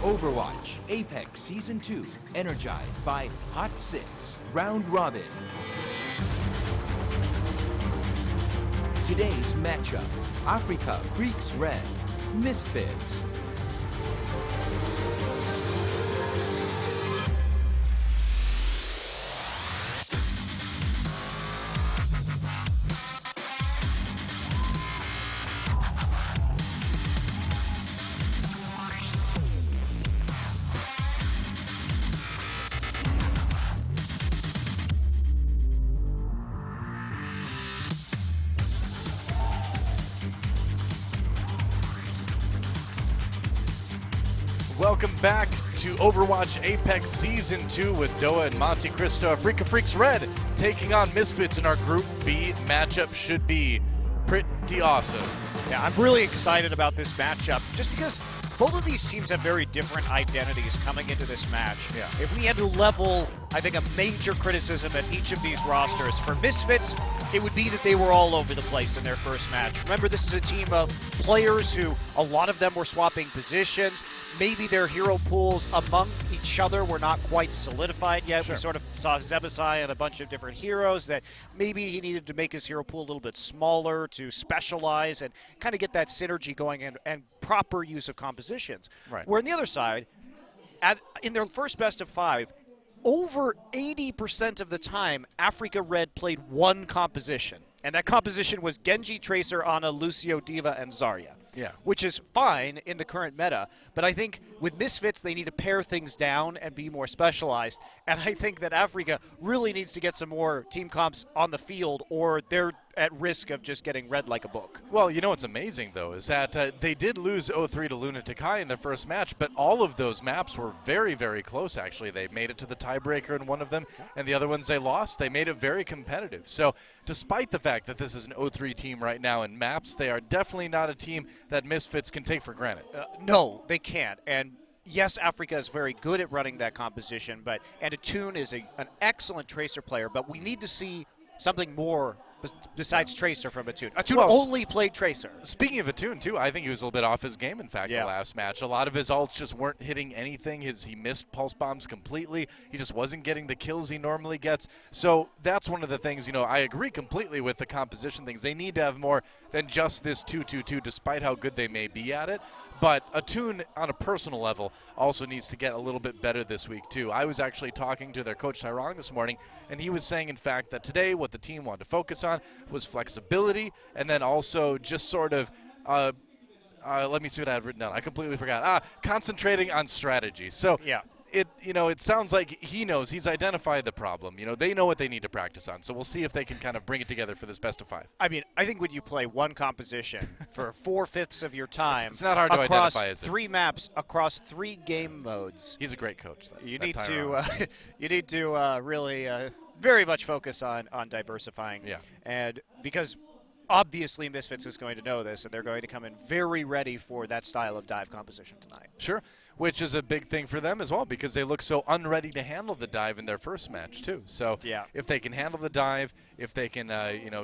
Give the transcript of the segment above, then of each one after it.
Overwatch Apex Season 2, energized by Hot 6 Round Robin. Today's matchup, Afreeca Freecs Red, MisFits. Welcome back to Overwatch Apex Season 2 with Doa and Monte Cristo. Afreeca Freecs Red taking on MisFits in our Group B matchup. Should be pretty awesome. Yeah, I'm really excited about this matchup just because both of these teams have very different identities coming into this match. Yeah. If we had to level, I think, a major criticism at each of these rosters, for MisFits, it would be that they were all over the place in their first match. Remember, this is a team of players who, a lot of them were swapping positions. Maybe their hero pools among each other were not quite solidified yet. Sure. We sort of saw Zebasai and a bunch of different heroes that maybe he needed to make his hero pool a little bit smaller to specialize and kind of get that synergy going and proper use of compositions. Right. Where on the other side, in their first best of 5, over 80% of the time, Afreeca Red played one composition. And that composition was Genji, Tracer, Ana, Lucio, Diva, and Zarya. Yeah. Which is fine in the current meta. But I think with MisFits, they need to pare things down and be more specialized. And I think that Afreeca really needs to get some more team comps on the field, or they're at risk of just getting read like a book. Well, you know what's amazing, though, is that they did lose 0-3 to Lunatic in their first match, but all of those maps were very, very close, actually. They made it to the tiebreaker in one of them, and the other ones they lost. They made it very competitive. So despite the fact that this is an 0-3 team right now in maps, they are definitely not a team that MisFits can take for granted. No, they can't. And yes, Afreeca is very good at running that composition, and Attune is an excellent Tracer player, but we need to see something more besides Tracer from Attune. Attune only played Tracer. Speaking of Attune, too, I think he was a little bit off his game, in fact, Yeah. the last match. A lot of his ults just weren't hitting anything. He missed pulse bombs completely. He just wasn't getting the kills he normally gets. So that's one of the things, I agree completely with the composition things. They need to have more than just this 2-2-2, despite how good they may be at it. But Attune, on a personal level, also needs to get a little bit better this week, too. I was actually talking to their coach, Tyrong, this morning, and he was saying, in fact, that today what the team wanted to focus on was flexibility, and then also just sort of let me see what I had written down. I completely forgot. Concentrating on strategy. So Yeah. it sounds like he knows. He's identified the problem. They know what they need to practice on. So we'll see if they can kind of bring it together for this best of 5. I mean, I think when you play one composition for 4/5 of your time, It's not hard to across identify, is it? 3 maps, across 3 game modes, He's a great coach. you need to really very much focus on diversifying. Yeah. And because obviously MisFits is going to know this, and they're going to come in very ready for that style of dive composition tonight. Sure, which is a big thing for them as well, because they look so unready to handle the dive in their first match too. So Yeah. if they can handle the dive, if they can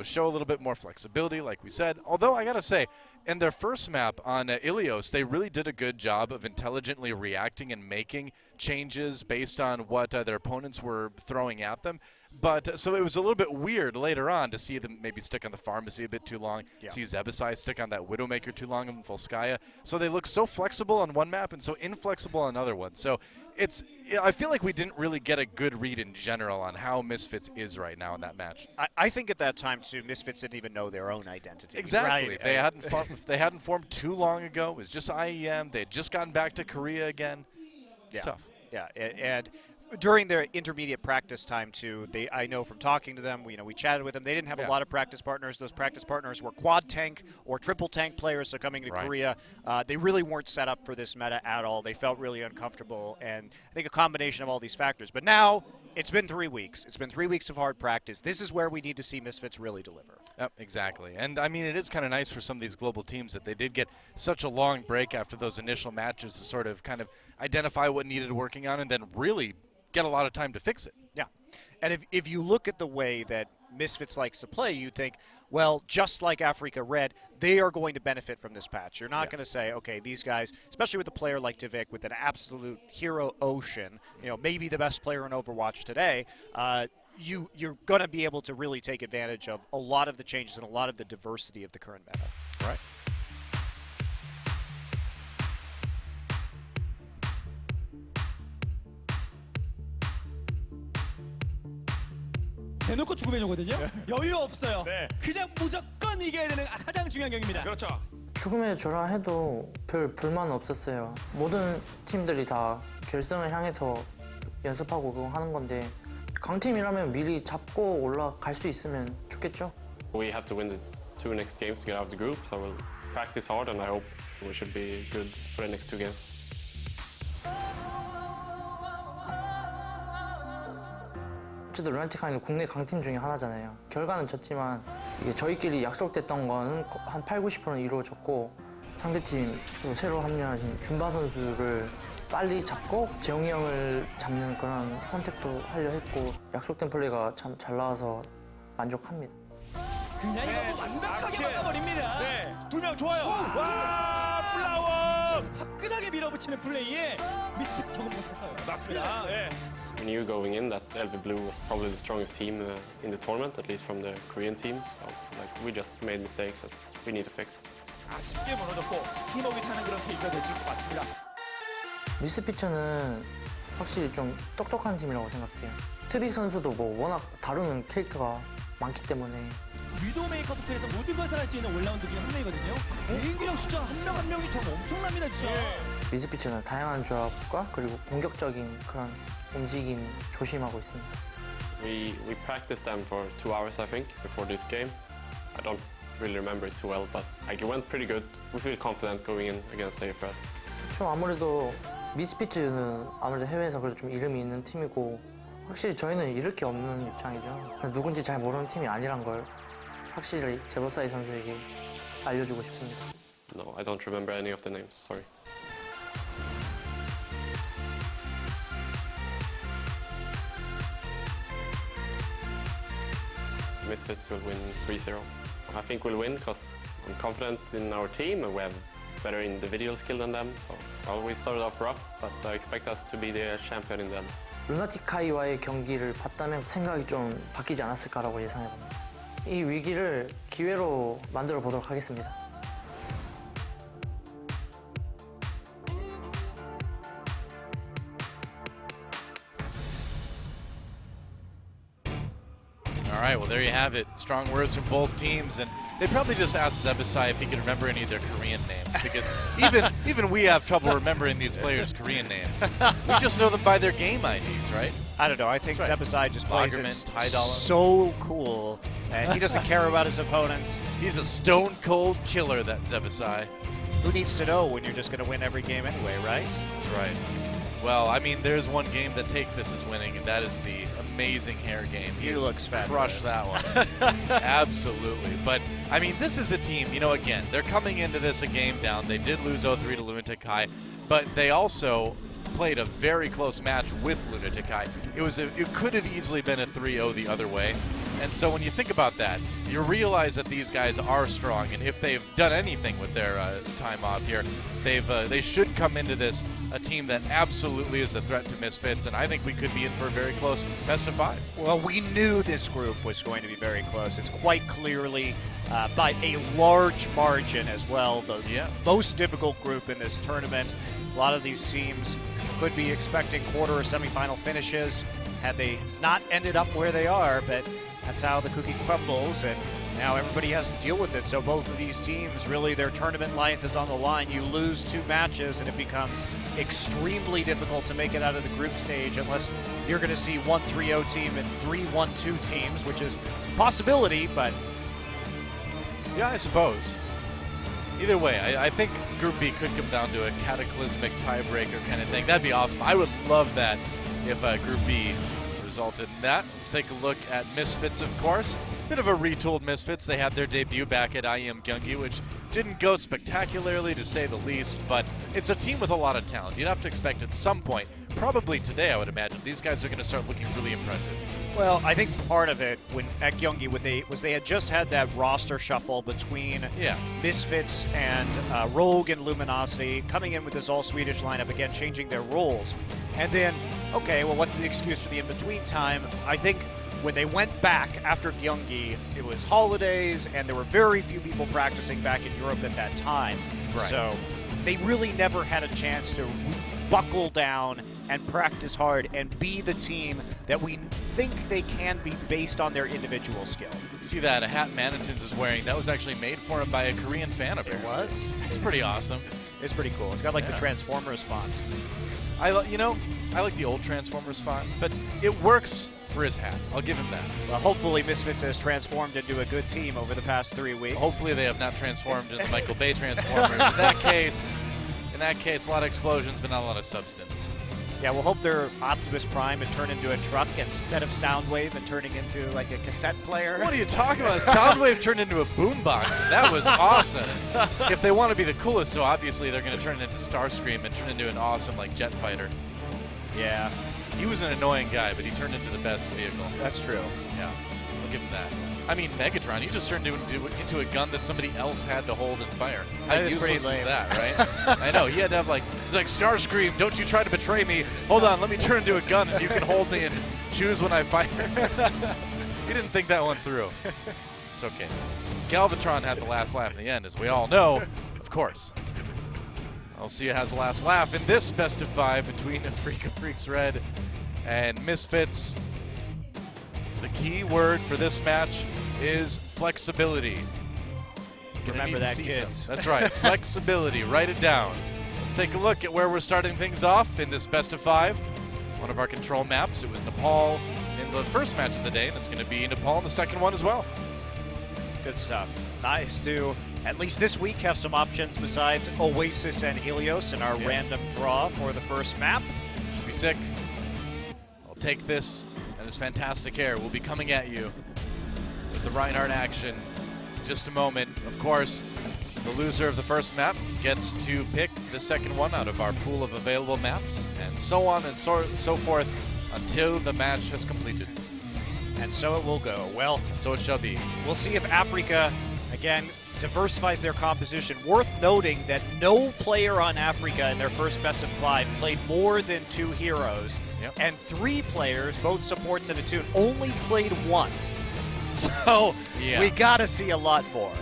show a little bit more flexibility, like we said. Although I gotta say, in their first map on Ilios, they really did a good job of intelligently reacting and making changes based on what their opponents were throwing at them. But so it was a little bit weird later on to see them maybe stick on the pharmacy a bit too long, see Zebasai stick on that Widowmaker too long in Volskaya. So they look so flexible on one map and so inflexible on another one. So I feel like we didn't really get a good read in general on how MisFits is right now in that match. I think at that time, too, MisFits didn't even know their own identity. Exactly. Right? They hadn't formed too long ago. It was just IEM. They had just gotten back to Korea again. Yeah. Stuff. Yeah, and during their intermediate practice time too, I know from talking to them, we chatted with them. They didn't have a lot of practice partners. Those practice partners were quad tank or triple tank players. So coming to Korea, they really weren't set up for this meta at all. They felt really uncomfortable, and I think a combination of all these factors. But now it's been 3 weeks. It's been 3 weeks of hard practice. This is where we need to see MisFits really deliver. Yep, exactly. And, I mean, it is kind of nice for some of these global teams that they did get such a long break after those initial matches to sort of kind of identify what needed working on and then really get a lot of time to fix it. Yeah. And if you look at the way that MisFits likes to play, you'd think, well, just like Afreeca Red, they are going to benefit from this patch. You're not going to say, okay, these guys, especially with a player like Divik with an absolute hero ocean, maybe the best player in Overwatch today, you're going to be able to really take advantage of a lot of the changes and a lot of the diversity of the current meta. Right. 대놓고 죽음의 조거든요. 여유 없어요. 그냥 무조건 이겨야 되는 가장 중요한 경기입니다. 그렇죠. 죽음의 조라 해도 별 불만 없었어요. 모든 팀들이 다 결승을 향해서 연습하고 그거 하는 건데 강팀이라면 미리 잡고 올라갈 수 있으면 좋겠죠? We have to win the 2 next games to get out of the group, so we'll practice hard and I hope we should be good for the next 2 games. 어쨌든 루나티카는 국내 강팀 중에 하나잖아요. 결과는 졌지만 이게 저희끼리 약속됐던 거는 한 80~90%는 이루어졌고 상대팀 또 새로 합류하신 준바 선수를 빨리 잡고 재용이 형을 잡는 그런 선택도 하려 했고 약속된 플레이가 참 잘 나와서 만족합니다. 그냥 이거 완벽하게 막아버립니다. 네, 2명 좋아요. 와, 플라워. 화끈하게 밀어붙이는 플레이에 미스피트 적응 못했어요. 맞습니다. 네. We knew going in that LV Blue was probably the strongest team in the tournament, at least from the Korean teams. So we just made mistakes that we need to fix. 아쉽게 무너졌고 팀워크가 타는 그런 계기가 될 수 있을 것 같습니다. 미스피처는 확실히 좀 똑똑한 팀이라고 생각해요. 트리 선수도 뭐 워낙 다루는 캐릭터가 많기 때문에 위도우 메이커부터 해서 모든 것을 할 수 있는 올라운드 중에 한 명이거든요. 개인기량 진짜 한 명 한 명이 좀 엄청납니다, 진짜. 미스피처는 다양한 조합과 그리고 공격적인 그런 움직임 조심하고 있습니다. We practiced them for 2 hours, I think, before this game. I don't really remember it too well, but it went pretty good. We feel confident going in against AFRED. 좀 아무래도 미스피츠는 아무래도 해외에서 그래도 좀 이름이 있는 팀이고 확실히 저희는 잃을 게 없는 입장이죠. 누군지 잘 모르는 팀이 아니란 걸 확실히 제보사이 선수에게 알려주고 싶습니다. No, I don't remember any of the names, sorry. MisFits will win 3-0. I think we'll win because I'm confident in our team and we have better individual skill than them. So well, we started off rough, but I expect us to be the champion in the end. 루나티카이와의 경기를 봤다면 생각이 좀 바뀌지 않았을까라고 예상해봅니다. 이 위기를 기회로 만들어 보도록 하겠습니다. All right, well, there you have it. Strong words from both teams, and they probably just asked Zebasai if he could remember any of their Korean names, because even we have trouble remembering these players' Korean names. We just know them by their game IDs, right? I don't know. I think Zebasai just plays it Lagerman, so cool, and he doesn't care about his opponents. He's a stone-cold killer, that Zebasai. Who needs to know when you're just going to win every game anyway, right? That's right. Well, I mean, there's one game that Take This is winning, and that is the amazing hair game. He looks fabulous. Crushed that one. Absolutely. But, I mean, this is a team, again, they're coming into this a game down. They did lose 0-3 to Lunatic High, but they also played a very close match with Lunatic High. It could have easily been a 3-0 the other way. And so when you think about that, you realize that these guys are strong, and if they've done anything with their time off here, they should come into this a team that absolutely is a threat to MisFits, and I think we could be in for a very close best of 5. Well, we knew this group was going to be very close. It's quite clearly by a large margin as well the most difficult group in this tournament. A lot of these teams could be expecting quarter or semifinal finishes had they not ended up where they are, but that's how the cookie crumbles, and now everybody has to deal with it. So both of these teams, really their tournament life is on the line. You lose 2 matches and it becomes extremely difficult to make it out of the group stage unless you're going to see 1 3-0 team and 3 1-2 teams, which is a possibility, but yeah, I suppose. Either way, I think Group B could come down to a cataclysmic tiebreaker kind of thing. That'd be awesome. I would love that if Group B resulted in that. Let's take a look at MisFits, of course. Bit of a retooled MisFits. They had their debut back at IEM Gyeonggi, which didn't go spectacularly to say the least, but it's a team with a lot of talent. You'd have to expect at some point, probably today I would imagine, these guys are going to start looking really impressive. Well, I think part of it when at Gyeonggi they had just had that roster shuffle between MisFits and Rogue and Luminosity coming in with this all-Swedish lineup, again changing their roles. And then, okay, well, what's the excuse for the in-between time? I think when they went back after Gyeonggi, it was holidays, and there were very few people practicing back in Europe at that time. Right. So they really never had a chance to buckle down and practice hard and be the team that we think they can be based on their individual skill. See that a hat Manitons is wearing? That was actually made for him by a Korean fan of It was? It's pretty awesome. It's pretty cool. It's got like the Transformers font. I like the old Transformers font, but it works for his hat. I'll give him that. Well, hopefully MisFits has transformed into a good team over the past 3 weeks. Hopefully they have not transformed into the Michael Bay Transformers. In that case, a lot of explosions, but not a lot of substance. Yeah, we'll hope their Optimus Prime and turn into a truck instead of Soundwave and turning into like a cassette player. What are you talking about? Soundwave turned into a boombox. That was awesome. If they want to be the coolest, so obviously they're going to turn it into Starscream and turn into an awesome like jet fighter. Yeah, he was an annoying guy, but he turned into the best vehicle. that's true. Yeah, I'll give him that. I mean, Megatron, he just turned into a gun that somebody else had to hold and fire. How That is pretty useless is lame. that, right? I know, he had to have he's like, Starscream, don't you try to betray me. Hold on, let me turn into a gun and you can hold me and choose when I fire. He didn't think that one through. It's okay. Galvatron had the last laugh in the end, as we all know, of course. Alcia has the last laugh in this best of 5 between Afreeca Freecs Red and MisFits. The key word for this match is flexibility. Remember that, kids. That's right, flexibility. Write it down. Let's take a look at where we're starting things off in this best of 5. One of our control maps. It was Nepal in the first match of the day, and it's going to be Nepal in the second one as well. Good stuff. Nice to, at least this week, have some options besides Oasis and Helios in our random draw for the first map. Should be sick. I'll take this. And his fantastic hair will be coming at you with the Reinhardt action in just a moment. Of course, the loser of the first map gets to pick the second one out of our pool of available maps, and so on and so forth until the match has completed. And so it will go. Well, So it shall be. we'll see if Afreeca, again, diversifies their composition. Worth noting that no player on Afreeca in their first best of 5 played more than 2 heroes. Yep. And 3 players, both supports and a tune, only played 1. So we gotta see a lot more.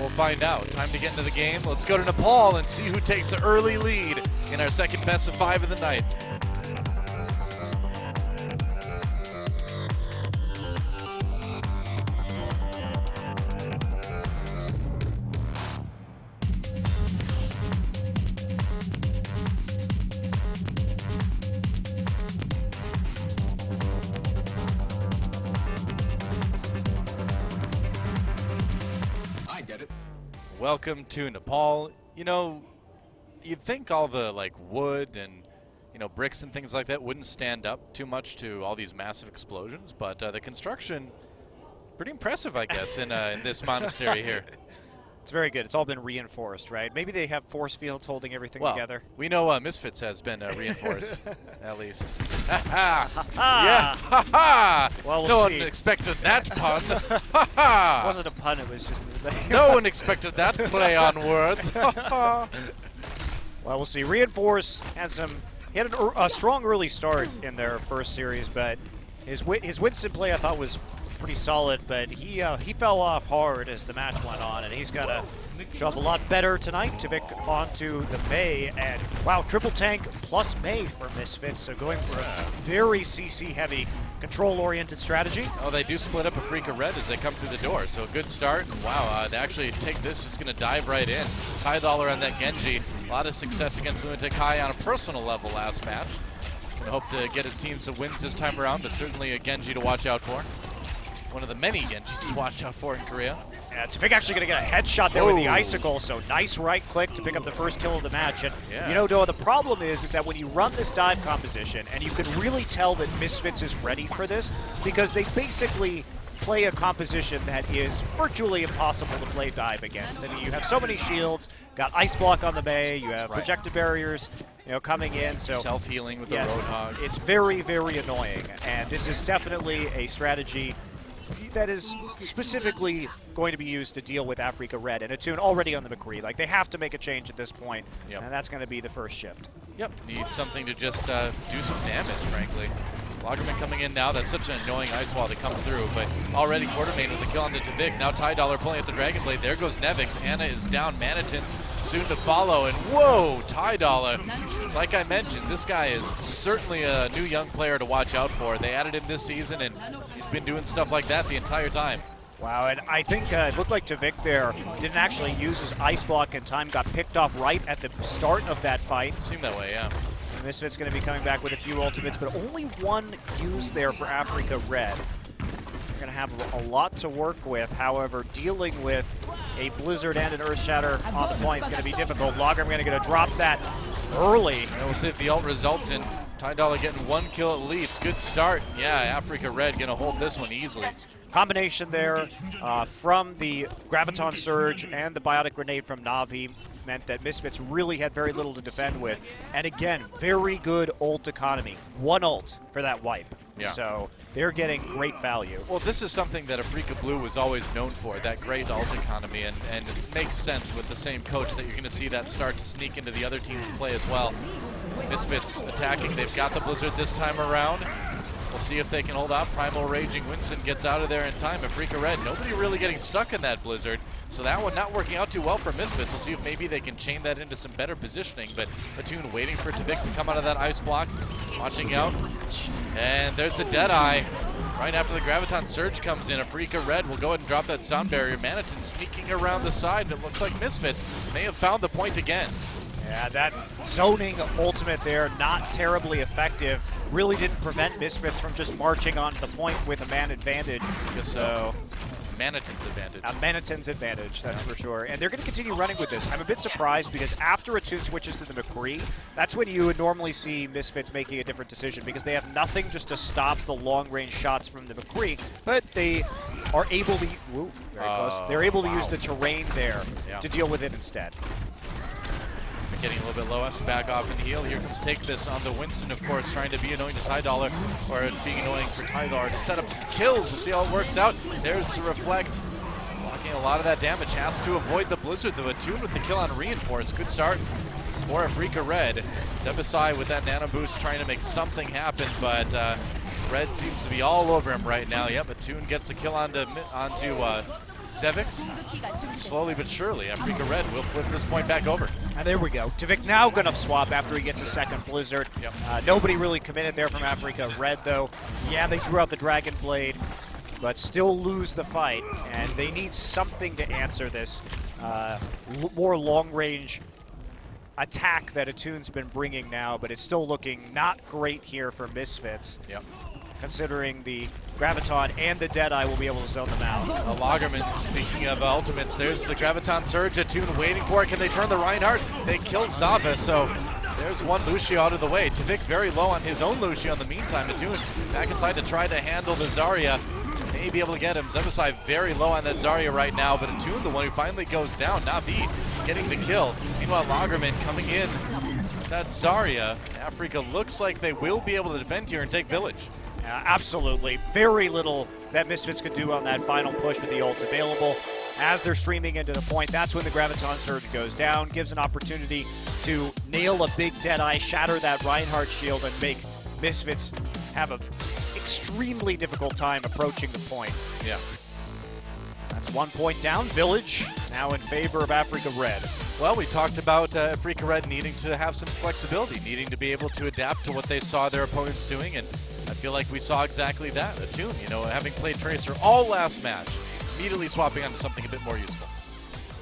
We'll find out. Time to get into the game. Let's go to Nepal and see who takes the early lead in our second best of 5 of the night. Welcome to Nepal. You know, you'd think all the wood and bricks and things like that wouldn't stand up too much to all these massive explosions, but the construction pretty impressive, I guess, in this monastery here. It's very good. It's all been reinforced, right? Maybe they have force fields holding everything together. We know MisFits has been reinforced, at least. Ha ha! Ah! Yeah! Ha ha! Well, we'll no one see. expected that pun. Ha ha! It wasn't a pun, it was just his name. No one expected that play on words. Ha ha! Well, we'll see. Reinforce had he had a strong early start in their first series, but his Winston play I thought was pretty solid, but he fell off hard as the match went on, and he's got to show up a lot better tonight to pick onto the Mei. And wow, triple tank plus Mei for MisFits, so going for a very CC heavy control-oriented strategy. Oh, they do split up Afreeca Red as they come through the door, so a good start. And wow, they actually take this, just going to dive right in. Ty Dollar on that Genji. A lot of success against Lunatic High on a personal level last match. I hope to get his team some wins this time around, but certainly a Genji to watch out for. One of the many Genjis to watch out for in Korea. Yeah, Tafik actually going to get a headshot there with the Icicle, so nice right click to pick up the first kill of the match. And you know, Noah, the problem is that when you run this dive composition, and you can really tell that MisFits is ready for this, because they basically play a composition that is virtually impossible to play dive against. I mean, you have so many shields, got Ice Block on the Bay, you have projected barriers, coming in. So self-healing with the Roadhog. It's very, very annoying, and this is definitely a strategy that is specifically going to be used to deal with Afreeca Red and Attune already on the McCree. Like, they have to make a change at this point, and that's going to be the first shift. Yep, need something to just do some damage, frankly. Lagerman coming in now. That's such an annoying Ice Wall to come through, but already Quartermain with the kill on the Vic. Now Ty Dollar pulling at the Dragon Blade. There goes Nevix. Anna is down. Manatin's soon to follow, and whoa, Ty Dollar. Like I mentioned, this guy is certainly a new young player to watch out for. They added him this season, and he's been doing stuff like that the entire time. Wow, and I think it looked like Tavik there didn't actually use his Ice Block in time, got picked off right at the start of that fight. Seemed that way, yeah. MisFits going to be coming back with a few ultimates, but only one used there for Afreeca Red. They're going to have a lot to work with. However, dealing with a Blizzard and an Earthshatter on the point is going to be difficult. Lagerman going to get a drop that early. And we'll see if the ult results in Ty Dollar getting one kill at least. Good start. Yeah, Afreeca Red going to hold this one easily. Combination there from the Graviton Surge and the Biotic Grenade from Na'Vi meant that MisFits really had very little to defend with. And again, very good ult economy. One ult for that wipe. Yeah. So they're getting great value. Well, this is something that Afreeca Blue was always known for, that great ult economy, and it makes sense with the same coach that you're going to see that start to sneak into the other team's play as well. MisFits attacking. They've got the Blizzard this time around. We'll see if they can hold out. Primal Raging Winston gets out of there in time. Afreeca Red, nobody really getting stuck in that Blizzard. So that one not working out too well for MisFits. We'll see if maybe they can chain that into some better positioning. But Attune waiting for Tavik to come out of that Ice Block. Watching out. And there's a Deadeye. Right after the Graviton Surge comes in, Afreeca Red will go ahead and drop that Sound Barrier. Manatin sneaking around the side, and it looks like MisFits may have found the point again. Yeah, that zoning ultimate there, not terribly effective. Really didn't prevent MisFits from just marching onto the point with a man advantage. So, Manatin's advantage. Manatin's advantage, that's for sure. And they're going to continue running with this. I'm a bit surprised because after Attune switches to the McCree, that's when you would normally see MisFits making a different decision because they have nothing just to stop the long-range shots from the McCree, but they are able to, very close. They're able to use the terrain there to deal with it instead. Getting a little bit low, has to back off and heal. Here comes Take This on the Winston, of course, trying to be annoying to Ty Dollar, or being annoying for Ty Dollar to set up some kills. We'll see how it works out. There's the Reflect. Blocking a lot of that damage. Has to avoid the Blizzard, though. Attune with the kill on Reinforce. Good start for Afreeca Red. Zebasai with that Nano Boost trying to make something happen, but Red seems to be all over him right now. Yep, Attune gets the kill onto Zevix. Slowly but surely, Afreeca Red will flip this point back over. And there we go. Tavik now going to swap after he gets a second Blizzard. Yep. Nobody really committed there from Afreeca Red, though. Yeah, they drew out the Dragon Blade, but still lose the fight. And they need something to answer this more long-range attack that Attune's been bringing now, but it's still looking not great here for MisFits. Yep. Considering the Graviton and the Deadeye will be able to zone them out. Lagerman, speaking of ultimates, there's the Graviton Surge. Attune waiting for it. Can they turn the Reinhardt? They kill Zava, so there's one Lucio out of the way. Tavik very low on his own Lucio in the meantime. Attune back inside to try to handle the Zarya. May be able to get him. Zebasai very low on that Zarya right now, but Attune, the one who finally goes down. Na'Vi getting the kill. Meanwhile, Lagerman coming in. That Zarya. Afreeca looks like they will be able to defend here and take Village. Absolutely. Very little that MisFits could do on that final push with the ults available. As they're streaming into the point, that's when the Graviton Surge goes down, gives an opportunity to nail a big Deadeye, shatter that Reinhardt shield, and make MisFits have an extremely difficult time approaching the point. Yeah. That's 1 point down. Village now in favor of Afreeca Red. Well, we talked about Afreeca Red needing to have some flexibility, needing to be able to adapt to what they saw their opponents doing, and I feel like we saw exactly that. Attune, having played Tracer all last match, immediately swapping onto something a bit more useful.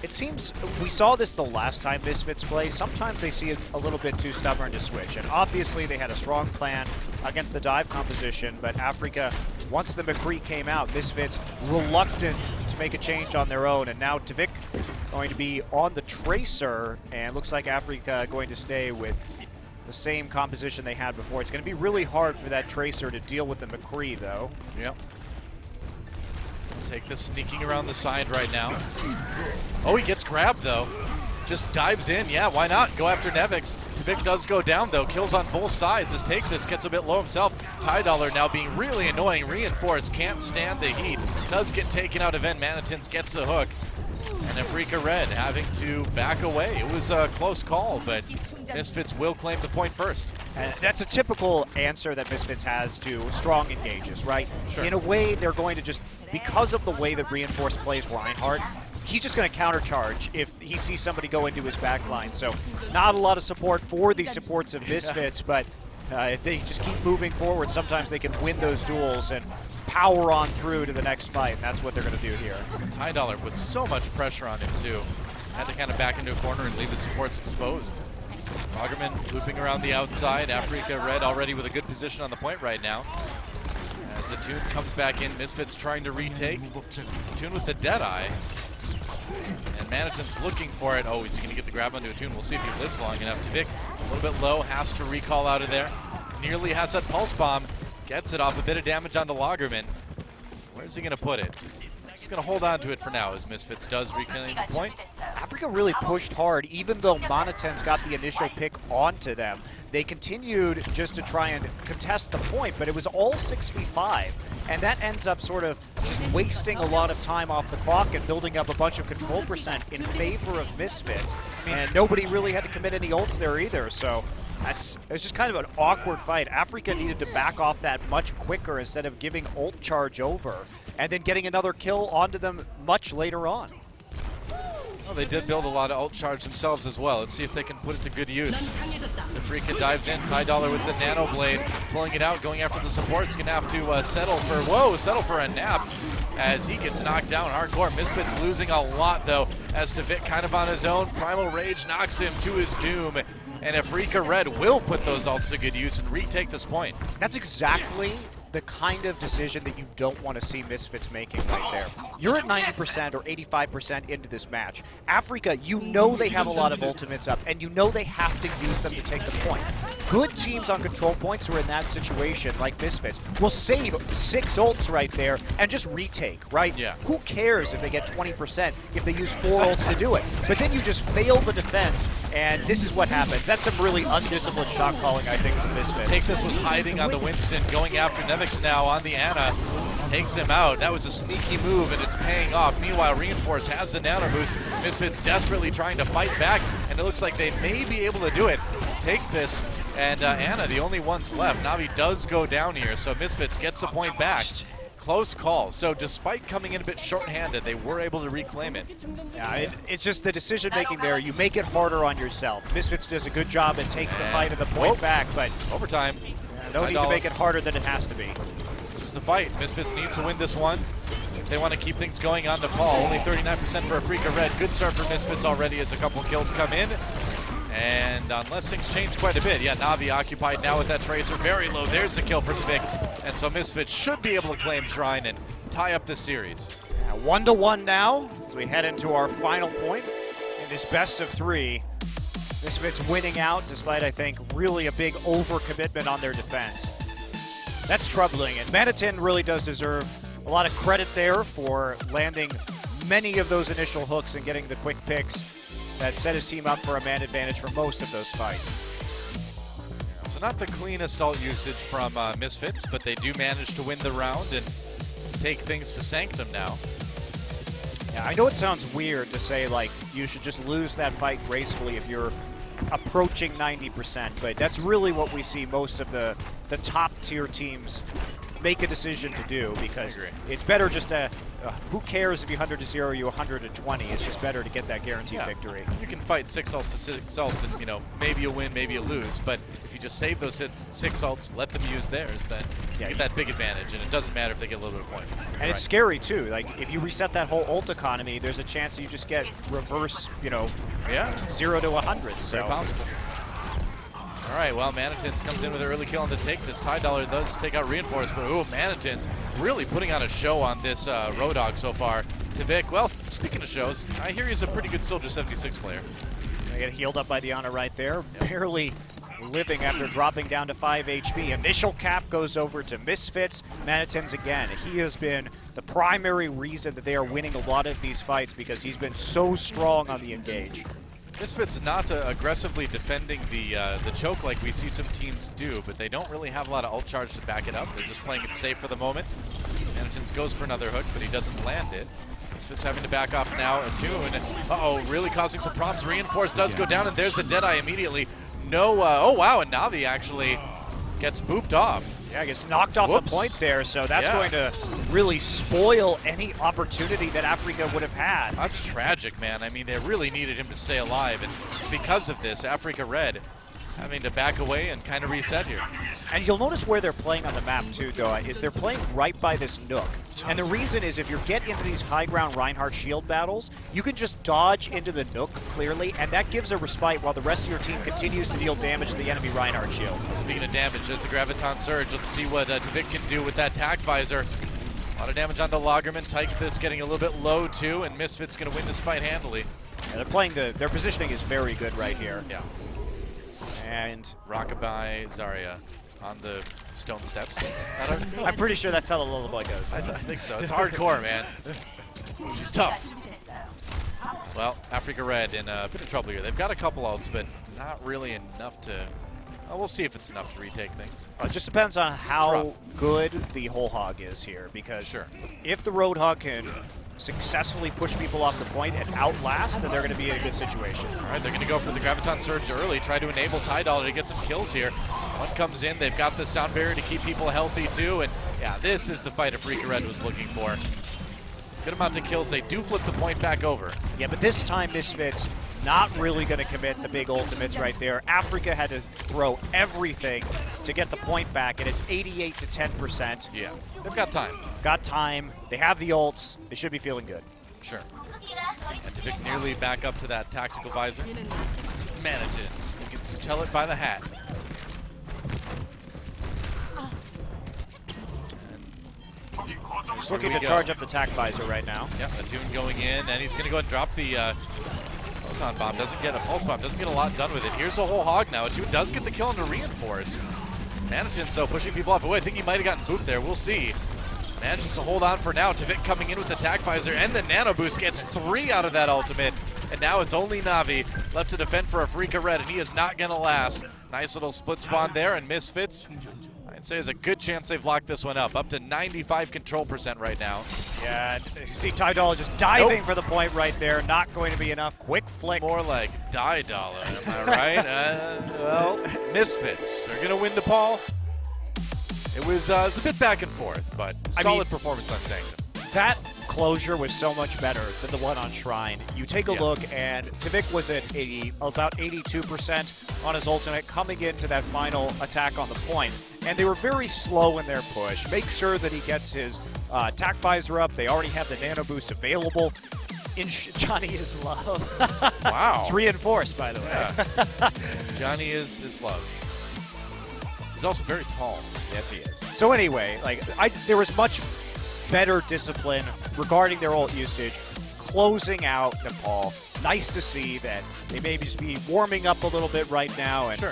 It seems we saw this the last time MisFits play. Sometimes they see it a little bit too stubborn to switch. And obviously they had a strong plan against the dive composition, but Afreeca, once the McCree came out, MisFits reluctant to make a change on their own. And now Tavik going to be on the Tracer, and looks like Afreeca going to stay with the same composition they had before. It's going to be really hard for that Tracer to deal with the McCree, though. Yep. Take this sneaking around the side right now. Oh, he gets grabbed though. Just dives in. Yeah, why not? Go after Nevix. Vic does go down though. Kills on both sides as Take This gets a bit low himself. Ty now being really annoying. Reinforced. Can't stand the heat. Does get taken out of end. Manitins gets the hook. And Afreeca Red having to back away. It was a close call, but MisFits will claim the point first. And that's a typical answer that MisFits has to strong engages, right? Sure. In a way, they're going to just, because of the way that Reinforced plays Reinhardt, he's just going to countercharge if he sees somebody go into his backline. So not a lot of support for the supports of MisFits, but if they just keep moving forward, sometimes they can win those duels and power on through to the next fight. And that's what they're going to do here. Ty with so much pressure on him too. Had to kind of back into a corner and leave the supports exposed. Lagerman looping around the outside. Afreeca Red already with a good position on the point right now. As Atune comes back in, MisFits trying to retake. Atune with the Deadeye. And Manitin's looking for it. Oh, he's going to get the grab onto Atune. We'll see if he lives long enough. Tvik a little bit low, has to recall out of there. Nearly has that Pulse Bomb. Gets it off, a bit of damage onto Lagerman. Where's he going to put it? Just going to hold on to it for now as MisFits does reclaim the point. Afreeca really pushed hard, even though Monitens got the initial pick onto them. They continued just to try and contest the point, but it was all 6v5. And that ends up sort of just wasting a lot of time off the clock and building up a bunch of control percent in favor of MisFits. And nobody really had to commit any ults there either, so it was just kind of an awkward fight. Afreeca needed to back off that much quicker instead of giving ult charge over and then getting another kill onto them much later on. Well, they did build a lot of ult charge themselves as well. Let's see if they can put it to good use. Afreeca dives in. Ty with the Nano Blade, pulling it out, going after the supports. Gonna have to settle for a nap as he gets knocked down hardcore. MisFits losing a lot though, as Tvik kind of on his own. Primal Rage knocks him to his doom. And Afreeca Red will put those ults to good use and retake this point. That's exactly the kind of decision that you don't want to see MisFits making right there. You're at 90% or 85% into this match. Afreeca, you know they have a lot of ultimates up, and you know they have to use them to take the point. Good teams on control points who are in that situation, like MisFits, will save 6 ults right there and just retake, right? Yeah. Who cares if they get 20% if they use 4 ults to do it? But then you just fail the defense, and this is what happens. That's some really undisciplined shot calling, I think, from MisFits. Take This was hiding on the Winston, going after Nevix now on the Ana. Takes him out. That was a sneaky move, and it's paying off. Meanwhile, Reinforce has the Nano boost. MisFits desperately trying to fight back, and it looks like they may be able to do it. Take This, and Ana, the only ones left. Navi does go down here, so MisFits gets the point back. Close call. So despite coming in a bit short-handed, they were able to reclaim it. Yeah, it's just the decision-making there. You make it harder on yourself. MisFits does a good job and takes the fight and the point back, but overtime. No need to make it harder than it has to be. This is the fight. MisFits needs to win this one if they want to keep things going on the fall. Only 39% for Afreeca Red. Good start for MisFits already as a couple kills come in. And unless things change quite a bit, yeah, Navi occupied now with that Tracer. Very low. There's a kill for Tvik. And so MisFits should be able to claim Shrine and tie up this series. Yeah, 1-1 now as we head into our final point in this best of 3. MisFits winning out despite, I think, really a big overcommitment on their defense. That's troubling, and Manitin really does deserve a lot of credit there for landing many of those initial hooks and getting the quick picks that set his team up for a man advantage for most of those fights. So not the cleanest ult usage from MisFits, but they do manage to win the round and take things to Sanctum now. Yeah, I know it sounds weird to say, like, you should just lose that fight gracefully if you're approaching 90%, but that's really what we see most of the top tier teams make a decision to do, because it's better just to, who cares if you 100-0, you 120, it's just better to get that guaranteed victory. You can fight 6 ults to 6 ults and, you know, maybe you win, maybe you lose, but if you just save those 6 ults, let them use theirs, then you get that big advantage, and it doesn't matter if they get a little bit of point. And it's scary too, like if you reset that whole ult economy, there's a chance you just get reverse, 0 to 100. So very possible. All right, well, Manitins comes in with an early kill on to take this. Ty does take out Reinforce, but Manitins really putting on a show on this Road Dogg so far. Tvik, well, speaking of shows, I hear he's a pretty good Soldier 76 player. I get healed up by the Ana right there. Barely living after dropping down to 5 HP. Initial cap goes over to MisFits. Manitins again. He has been the primary reason that they are winning a lot of these fights because he's been so strong on the engage. MisFits not aggressively defending the choke like we see some teams do, but they don't really have a lot of ult charge to back it up. They're just playing it safe for the moment. Manitins goes for another hook, but he doesn't land it. MisFits having to back off now. Attune, uh-oh, really causing some problems. Reinforce does go down, and there's the Deadeye immediately. No, oh wow, and Navi actually gets booped off. Yeah, gets knocked off the point there, so that's going to really spoil any opportunity that Afreeca would have had. That's tragic, man. I mean, they really needed him to stay alive, and because of this, Afreeca Red having to back away and kind of reset here. And you'll notice where they're playing on the map too, Doa, is they're playing right by this nook. And the reason is if you get into these high ground Reinhardt shield battles, you can just dodge into the nook clearly, and that gives a respite while the rest of your team continues to deal damage to the enemy Reinhardt shield. Speaking of damage, there's a Graviton Surge. Let's see what Tvik can do with that tack visor. A lot of damage onto Lagerman. Tychus getting a little bit low too, and MisFits going to win this fight handily. Yeah, they're playing their positioning is very good right here. Yeah. And Rockabye Zarya on the stone steps. I'm pretty sure that's how the lullaby goes. I think so. It's hardcore, man. She's tough. Well, Afreeca Red in a bit of trouble here. They've got a couple ults, but not really enough to... Oh, we'll see if it's enough to retake things. It just depends on how good the whole hog is here, because if the Roadhog can successfully push people off the point and outlast, then they're going to be in a good situation. All right, they're going to go for the Graviton Surge early, try to enable Tidal to get some kills here. One comes in, they've got the sound barrier to keep people healthy too, and yeah, this is the fight Afreeca Red was looking for. Good amount of kills, they do flip the point back over. Yeah, but this time MisFits not really going to commit the big ultimates right there. Afreeca had to throw everything to get the point back, and it's 88 to 10%. Yeah, they've got time. Got time, they have the ults, they should be feeling good. Sure. And Tvik nearly back up to that tactical visor. Manitins, you can tell it by the hat. He's looking to charge up the tack visor right now. Yeah, Attune going in, and he's going to go and drop the photon bomb. Doesn't get a pulse bomb, doesn't get a lot done with it. Here's a whole hog now. Attune does get the kill into Reinforce. Manitins, so pushing people off. Oh, I think he might have gotten booped there. We'll see. Manages to hold on for now. Tvik coming in with the tack visor, and the nano boost gets 3 out of that ultimate. And now it's only Navi left to defend for Afreeca Red, and he is not going to last. Nice little split spawn there, and MisFits. I'd say there's a good chance they've locked this one up to 95 control % right now. Yeah, you see Tidal just diving for the point right there. Not going to be enough. Quick flick. More like Die Dollar, am I right? Well, MisFits are going to win DePaul. It was a bit back and forth, but solid performance on Sanctum. That closure was so much better than the one on Shrine. You take a look, and Tvik was at about 82% on his ultimate coming into that final attack on the point. And they were very slow in their push. Make sure that he gets his attack visor up. They already have the nano boost available. Johnny is love. Wow. It's reinforced, by the way. Yeah. Johnny is love. He's also very tall. Yes, he is. So anyway, there was much better discipline regarding their ult usage, closing out Nepal. Nice to see that they maybe just be warming up a little bit right now, and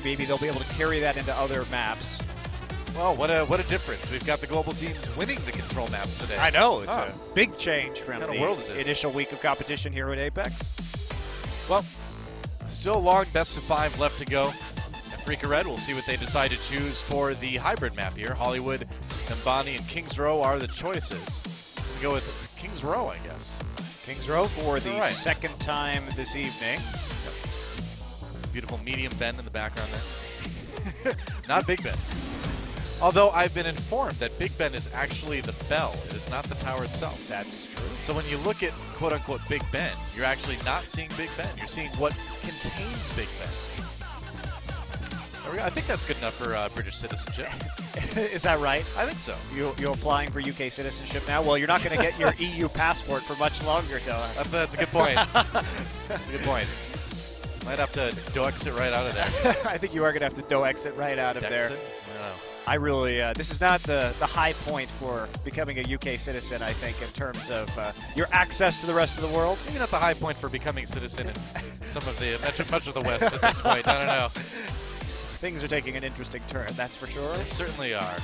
maybe they'll be able to carry that into other maps. Well, what a difference. We've got the global teams winning the control maps today. I know, it's a big change from what kind of world is the this? initial week of competition here at Apex. Well, still a long best of 5 left to go. Afreeca Red, we'll see what they decide to choose for the hybrid map here. Hollywood, Mbani, and Kings Row are the choices. We go with Kings Row, I guess. Kings Row for the second time this evening. Beautiful medium Ben in the background there. Not Big Ben. Although I've been informed that Big Ben is actually the bell. It is not the tower itself. That's true. So when you look at quote-unquote Big Ben, you're actually not seeing Big Ben. You're seeing what contains Big Ben. I think that's good enough for British citizenship. Is that right? I think so. You're applying for UK citizenship now? Well, you're not going to get your EU passport for much longer, Doa. That's a good point. That's a good point. Might have to do-exit right out of there. I think you are going to have to do-exit right out of there. I really, this is not the high point for becoming a UK citizen, I think, in terms of your access to the rest of the world. Maybe not the high point for becoming a citizen in some of the, much of the West at this point. I don't know. Things are taking an interesting turn, that's for sure. They certainly are.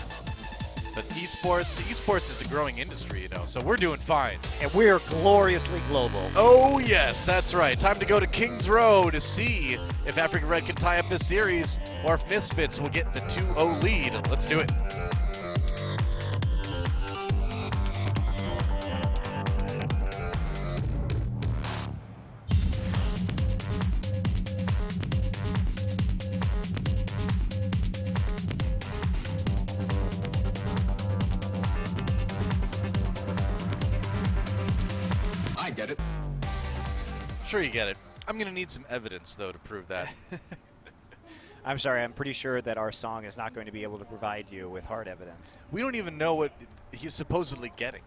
But esports is a growing industry, you know, so we're doing fine. And we're gloriously global. Oh, yes, that's right. Time to go to Kings Row to see if Afreeca Red can tie up this series or if MisFits will get the 2-0 lead. Let's do it. Get it? Sure you get it. I'm going to need some evidence, though, to prove that. I'm sorry, I'm pretty sure that our song is not going to be able to provide you with hard evidence. We don't even know what he's supposedly getting.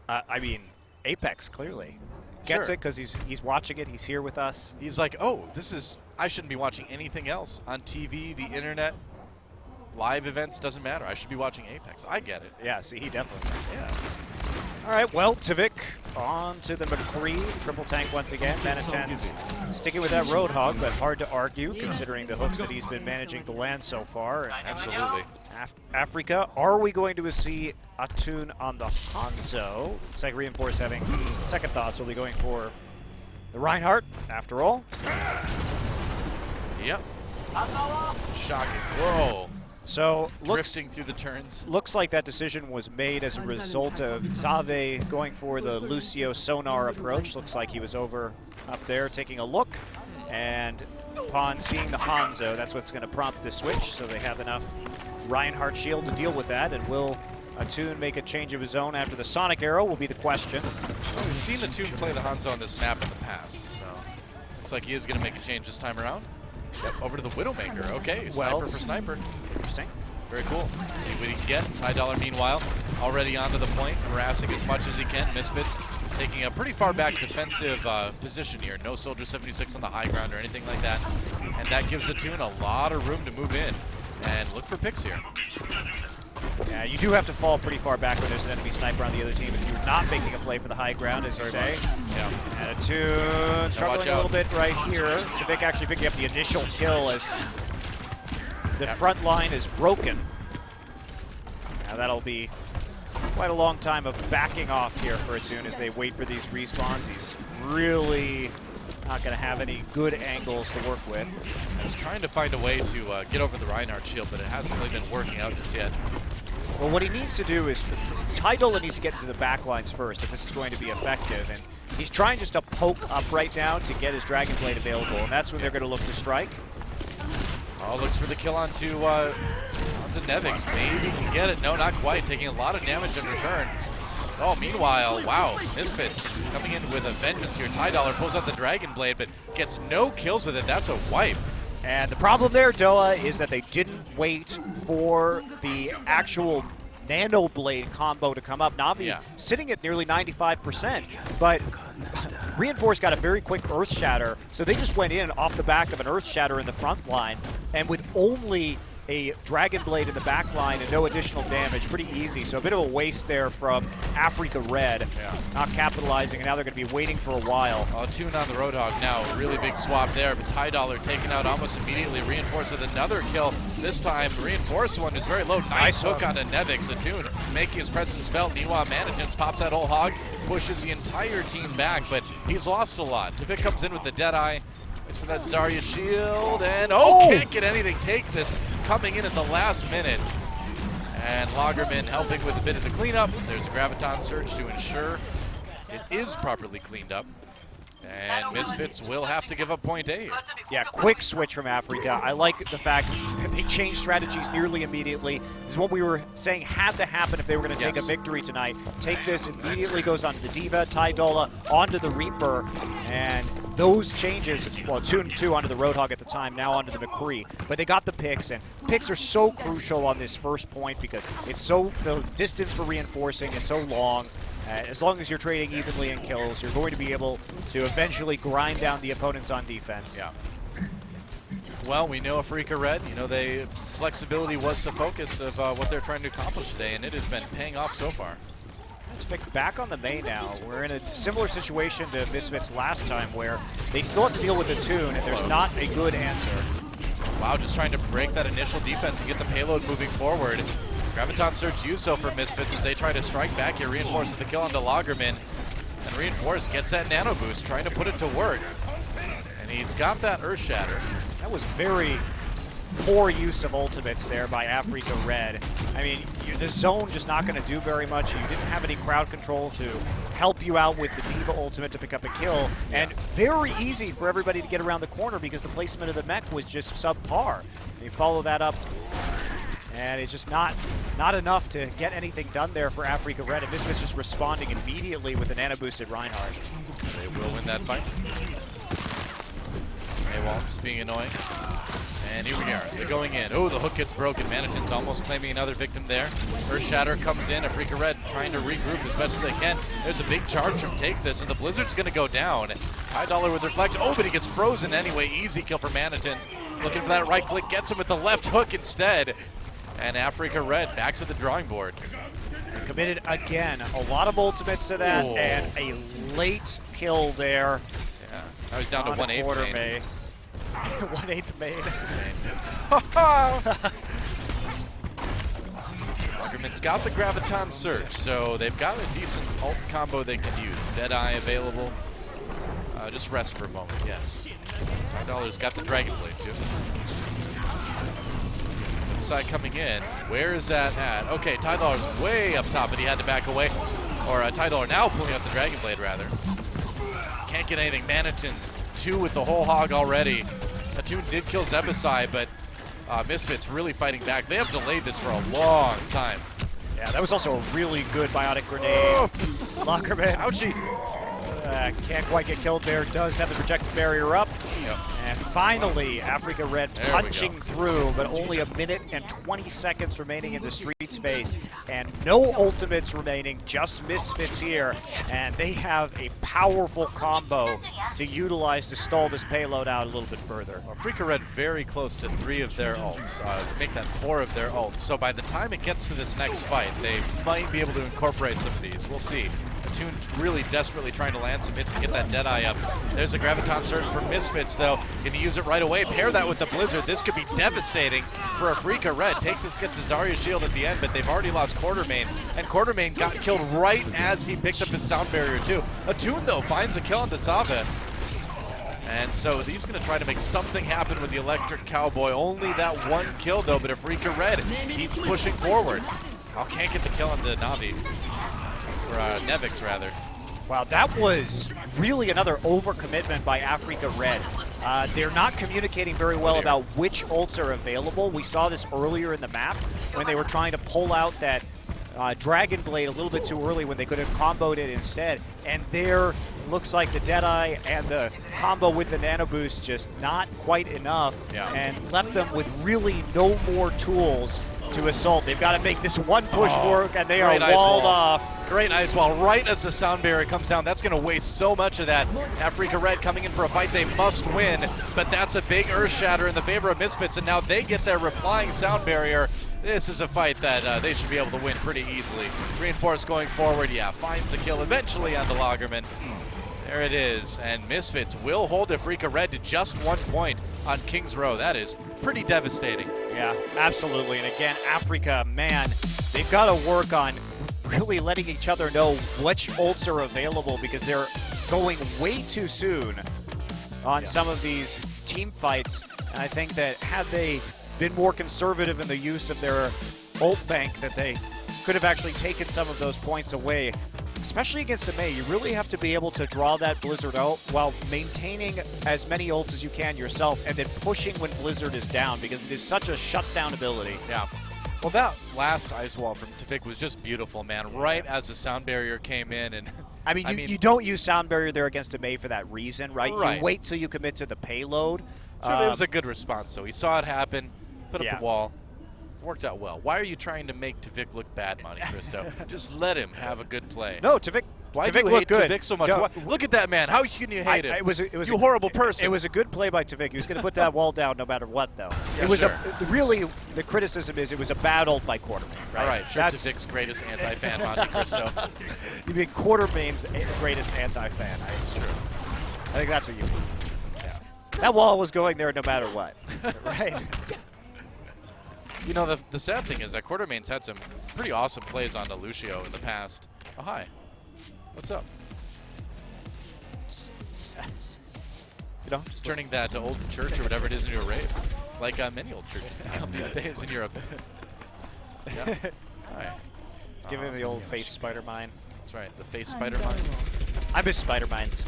I mean, Apex, clearly. Gets Sure. it because he's watching it, he's here with us. He's like, oh, I shouldn't be watching anything else on TV, the internet, live events, doesn't matter. I should be watching Apex. I get it. Yeah, see, he definitely gets it. Yeah. All right, well, Tavik on to the McCree. Triple tank once again. Manitens sticking with that Roadhog, but hard to argue considering the hooks that he's been managing to land so far. Absolutely. Afreeca, are we going to see Atun on the Hanzo? Looks like Reinforce having second thoughts. Will be going for the Reinhardt, after all. Yep. Shocking. Whoa. So Drifting through the turns. looks like that decision was made as a result of Zave going for the Lucio sonar approach. Looks like he was over up there taking a look, and upon seeing the Hanzo, that's what's going to prompt the switch, so they have enough Reinhardt shield to deal with that. And will Atun make a change of his own after the Sonic Arrow will be the question. Well, we've seen Atun play the Hanzo on this map in the past, so looks like he is going to make a change this time around. Yep, over to the Widowmaker. Okay, sniper for sniper. Interesting. Very cool. See what he can get. Ty Dollar, meanwhile, already onto the point, harassing as much as he can. MisFits taking a pretty far back defensive position here. No Soldier 76 on the high ground or anything like that. And that gives Atun a lot of room to move in and look for picks here. Yeah, you do have to fall pretty far back when there's an enemy sniper on the other team if you're not making a play for the high ground, as you say. Yeah. And Atun struggling a little bit right here. Tavik actually picking up the initial kill as the front line is broken. Now that'll be quite a long time of backing off here for Atun as they wait for these respawns. He's really not going to have any good angles to work with. He's trying to find a way to get over the Reinhardt shield, but it hasn't really been working out just yet. Well, what he needs to do is Ty Dollar needs to get into the back lines first if this is going to be effective. And he's trying just to poke up right now to get his Dragon Blade available, and that's when they're going to look to strike. Oh, looks for the kill onto Nevix. Maybe can get it. No, not quite. Taking a lot of damage in return. Oh, meanwhile, wow, MisFits coming in with a vengeance here. Ty Dollar pulls out the Dragon Blade, but gets no kills with it. That's a wipe. And the problem there, Doa, is that they didn't wait for the actual Nano Blade combo to come up. Navi sitting at nearly 95%, but Reinforce got a very quick Earth Shatter, so they just went in off the back of an Earth Shatter in the front line, and with only a Dragon Blade in the back line and no additional damage, pretty easy. So a bit of a waste there from Afreeca Red, not capitalizing, and now they're going to be waiting for a while. Atun on the Roadhog now, really big swap there, but Ty Dollar taken out almost immediately. Reinforce with another kill. This time, Reinforce one is very low. Nice hook onto Nevix. Atun making his presence felt. Meanwhile, Managence pops that whole hog, pushes the entire team back, but he's lost a lot. Tavik comes in with the Deadeye. It's for that Zarya shield, and can't get anything. Take this coming in at the last minute. And Lagerman helping with a bit of the cleanup. There's a Graviton Surge to ensure it is properly cleaned up. And MisFits will have to give up point A. Yeah, quick switch from Afreeca. I like the fact that they changed strategies nearly immediately. This is what we were saying had to happen if they were going to take a victory tonight. Take this, immediately goes onto the Diva, Ty Dollar onto the Reaper, and those changes, well, 2-2 onto the Roadhog at the time, now onto the McCree. But they got the picks, and picks are so crucial on this first point because it's so, the distance for reinforcing is so long. As long as you're trading evenly in kills, you're going to be able to eventually grind down the opponents on defense. Yeah. Well, we know Afreeca Red, flexibility was the focus of what they're trying to accomplish today, and it has been paying off so far. Let's pick back on the main now. We're in a similar situation to MisFits last time where they still have to deal with Atun, and there's not a good answer. Wow, just trying to break that initial defense and get the payload moving forward. Graviton Surge used so for MisFits as they try to strike back here. Reinforce with the kill onto Lagerman. And Reinforce gets that nano boost, trying to put it to work. And he's got that Earth Shatter. That was very poor use of ultimates there by Afreeca Red. I mean, the zone just not going to do very much. You didn't have any crowd control to help you out with the Diva ultimate to pick up a kill. And very easy for everybody to get around the corner because the placement of the mech was just subpar. And you follow that up, and it's just not enough to get anything done there for Afreeca Red. And MisFits just responding immediately with the nano-boosted Reinhardt. They will win that fight. AWOL just being annoying. And here we are, they're going in. Oh, the hook gets broken. Manatin's almost claiming another victim there. Earth Shatter comes in. Afreeca Red trying to regroup as much as they can. There's a big charge from Take This, and the Blizzard's going to go down. High Dollar with Reflect. Oh, but he gets frozen anyway. Easy kill for Manitins. Looking for that right click. Gets him with the left hook instead. And Afreeca Red back to the drawing board. Committed again. A lot of ultimates to that, and a late kill there. Yeah, now he's down to 1/8 main. 1/8 main. Lagerman's got the Graviton Surge, so they've got a decent ult combo they can use. Deadeye available. Just rest for a moment, yes. $5 got the Dragon Blade too. Side coming in. Where is that at? Okay, Ty-Dollar's way up top, but he had to back away. Or Ty-Dollar now pulling out the Dragon Blade, rather. Can't get anything. Manitins, 2 with the whole hog already. Atune did kill Zebasai, but MisFits really fighting back. They have delayed this for a long time. Yeah, that was also a really good biotic grenade. Lagerman, ouchie. Can't quite get killed there. Does have the projected barrier up. Yep. And finally, Afreeca Red punching through, but only 1 minute and 20 seconds remaining in the Streets phase. And no ultimates remaining, just MisFits here. And they have a powerful combo to utilize to stall this payload out a little bit further. Afreeca Red very close to 3 of their ults. Make that 4 of their ults. So by the time it gets to this next fight, they might be able to incorporate some of these. We'll see. Atune really desperately trying to land some hits to get that Deadeye up. There's a Graviton Surge for MisFits, though. Can he use it right away? Pair that with the Blizzard. This could be devastating for Afreeca Red. Take This gets a Zarya shield at the end, but they've already lost Quartermain. And Quartermain got killed right as he picked up his sound barrier, too. Atune, though, finds a kill on Sava. And so he's going to try to make something happen with the Electric Cowboy. Only that 1 kill, though, but Afreeca Red keeps pushing forward. Oh, can't get the kill on the Navi. Or Nevix, rather. Wow, that was really another overcommitment by Afreeca Red. They're not communicating very well about which ults are available. We saw this earlier in the map when they were trying to pull out that Dragon Blade a little bit too early when they could have comboed it instead. And there looks like the Deadeye and the combo with the Nano Boost just not quite enough and left them with really no more tools to assault. They've got to make this one push work, and they are walled off. Great ice wall right as the sound barrier comes down. That's going to waste so much of that. Afreeca Red coming in for a fight they must win, but that's a big Earth Shatter in the favor of MisFits, and now they get their replying sound barrier. This is a fight that they should be able to win pretty easily. Reinforce going forward, finds a kill eventually on the Lagerman. There it is, and MisFits will hold Afreeca Red to just 1 point on King's Row. That is pretty devastating. Yeah, absolutely. And again, Afreeca, man, they've got to work on really letting each other know which ults are available because they're going way too soon on some of these team fights. And I think that had they been more conservative in the use of their ult bank, that they could have actually taken some of those points away. Especially against the Mei, you really have to be able to draw that Blizzard out while maintaining as many ults as you can yourself and then pushing when Blizzard is down because it is such a shutdown ability. Yeah. Well, that last ice wall from Tavik was just beautiful, man. Right as the sound barrier came in. And I mean, you don't use sound barrier there against a Mei for that reason, right? You wait till you commit to the payload. Sure, it was a good response, though. He saw it happen, put up the wall. Worked out well. Why are you trying to make Tavik look bad, Monte Cristo? Just let him have a good play. No, Tavik. Why do you hate Tavik so much? Look at that man. How can you hate him? It was you horrible person. It was a good play by Tavik. He was going to put that wall down no matter what, though. Yeah, it was really the criticism is it was a bad ult by Quartermain. Right? All right, sure. That's Tavik's greatest anti-fan, Monte Cristo. You mean Quartermain's greatest anti-fan? That's true. I think that's what you mean. That wall was going there no matter what, right? You know, the sad thing is that Quartermain's had some pretty awesome plays on Lucio in the past. Oh, hi. What's up? You know, Just turning that old church or whatever it is into a rave. Like many old churches become these days in Europe. Yeah. Hi. Give him the old face spider mine. That's right, the face spider mine. I miss spider mines.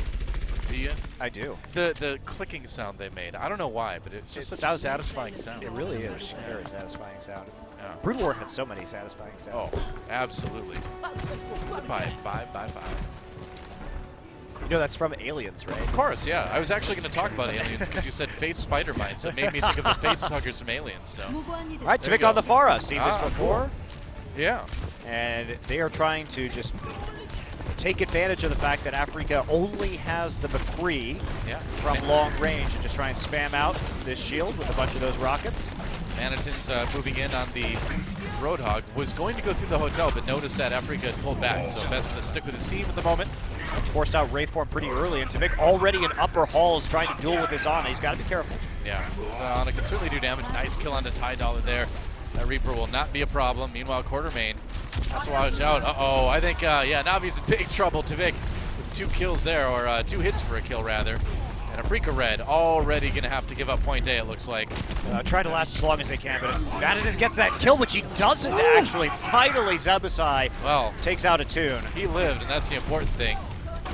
Do you? I do. The clicking sound they made. I don't know why, but it's just such a satisfying sound. It really is. Very satisfying sound. Yeah. Brutal War had so many satisfying sounds. Oh, absolutely. Bye, 5x5. You know that's from Aliens, right? Of course, yeah. I was actually going to talk about Aliens because you said face spider mine, so it made me think of the face huggers from Aliens. So. All right, There you Tvik on go. the Farah. Seen this Ah, before? Yeah. And they are trying to just take advantage of the fact that Afreeca only has the McCree Yeah. from long range and just try and spam out this shield with a bunch of those rockets. Manatin's moving in on the Roadhog. Was going to go through the hotel, but noticed that Afreeca had pulled back, so best to stick with his team at the moment. Forced out Wraithform pretty early, and Tvik already in upper hall is trying to duel with this Ana. He's got to be careful. Yeah, Ana can certainly do damage. Nice kill on the Tie Dollar there. That Reaper will not be a problem. Meanwhile, Quartermain has to watch out. Uh-oh, I think, yeah, Navi's in big trouble. Tvik with 2 kills there, or 2 hits for a kill, rather. And Afreeca Red already going to have to give up point A, it looks like. Try to last as long as they can, but Manatin gets that kill, which he doesn't actually. Finally, Zebasai takes out a Tune. He lived, and that's the important thing.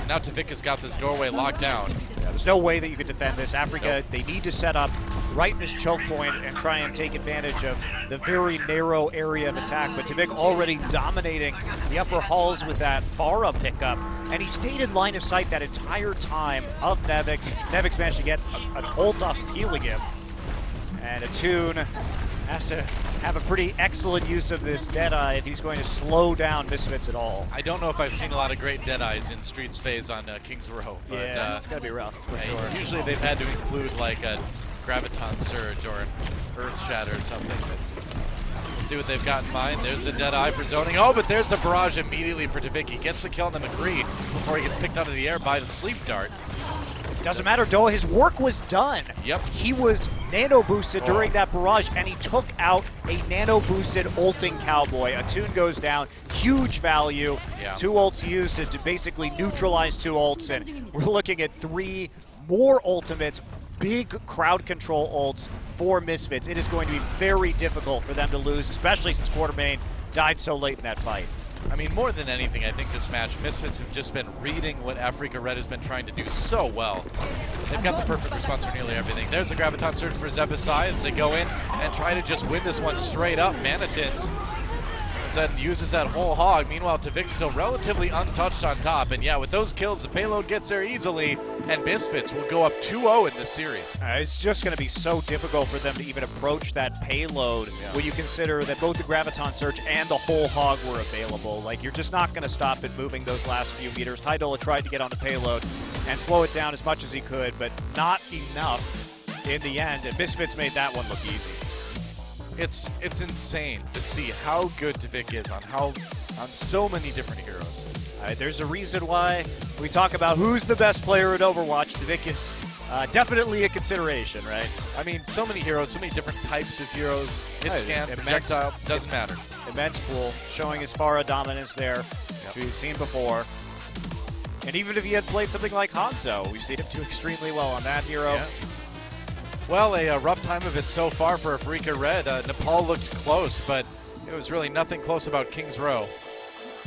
Now Tvik has got this doorway locked down. Yeah, there's no way that you could defend this. Afreeca, they need to set up right in this choke point and try and take advantage of the very narrow area of attack. But Tvik already dominating the upper halls with that Farah pickup. And he stayed in line of sight that entire time of Nevix. Nevix managed to get an ult off of healing him. And a Tune has to have a pretty excellent use of this Deadeye if he's going to slow down MisFits at all. I don't know if I've seen a lot of great Deadeyes in Streets phase on King's Row. But, Yeah, it's got to be rough, for sure. Usually they've had to include like a Graviton Surge or an Earth Shatter or something. But we'll see what they've got in mind. There's a Deadeye for zoning. Oh, but there's the barrage immediately for Tvik. He gets the kill on the McCree before he gets picked out of the air by the Sleep Dart. Doesn't matter, Doa, his work was done. Yep. He was nano-boosted during that barrage, and he took out a nano-boosted ulting Cowboy. A Tune goes down, huge value. Yeah. 2 ults used to basically neutralize 2 ults, and we're looking at 3 more ultimates, big crowd control ults for MisFits. It is going to be very difficult for them to lose, especially since Quartermain died so late in that fight. I mean, more than anything, I think this match, MisFits have just been reading what Afreeca Red has been trying to do so well. They've got the perfect response for nearly everything. There's a Graviton Surge for Zebasai as they go in and try to just win this one straight up. Manatins uses that whole hog. Meanwhile, Tvik's still relatively untouched on top. And yeah, with those kills, the payload gets there easily, and MisFits will go up 2-0 in this series. It's just going to be so difficult for them to even approach that payload when you consider that both the Graviton Surge and the whole hog were available. Like, you're just not going to stop it moving those last few meters. Tydola tried to get on the payload and slow it down as much as he could, but not enough in the end, and MisFits made that one look easy. It's insane to see how good Tvik is on so many different heroes. There's a reason why we talk about who's the best player at Overwatch. Tvik is definitely a consideration, right? I mean, so many heroes, so many different types of heroes. Hit scan, immense- projectile, doesn't matter. Immense pool, showing his Farah dominance there, which we've seen before. And even if he had played something like Hanzo, we've seen him do extremely well on that hero. Yeah. Well, a rough time of it so far for Afreeca Red. Nepal looked close, but it was really nothing close about King's Row.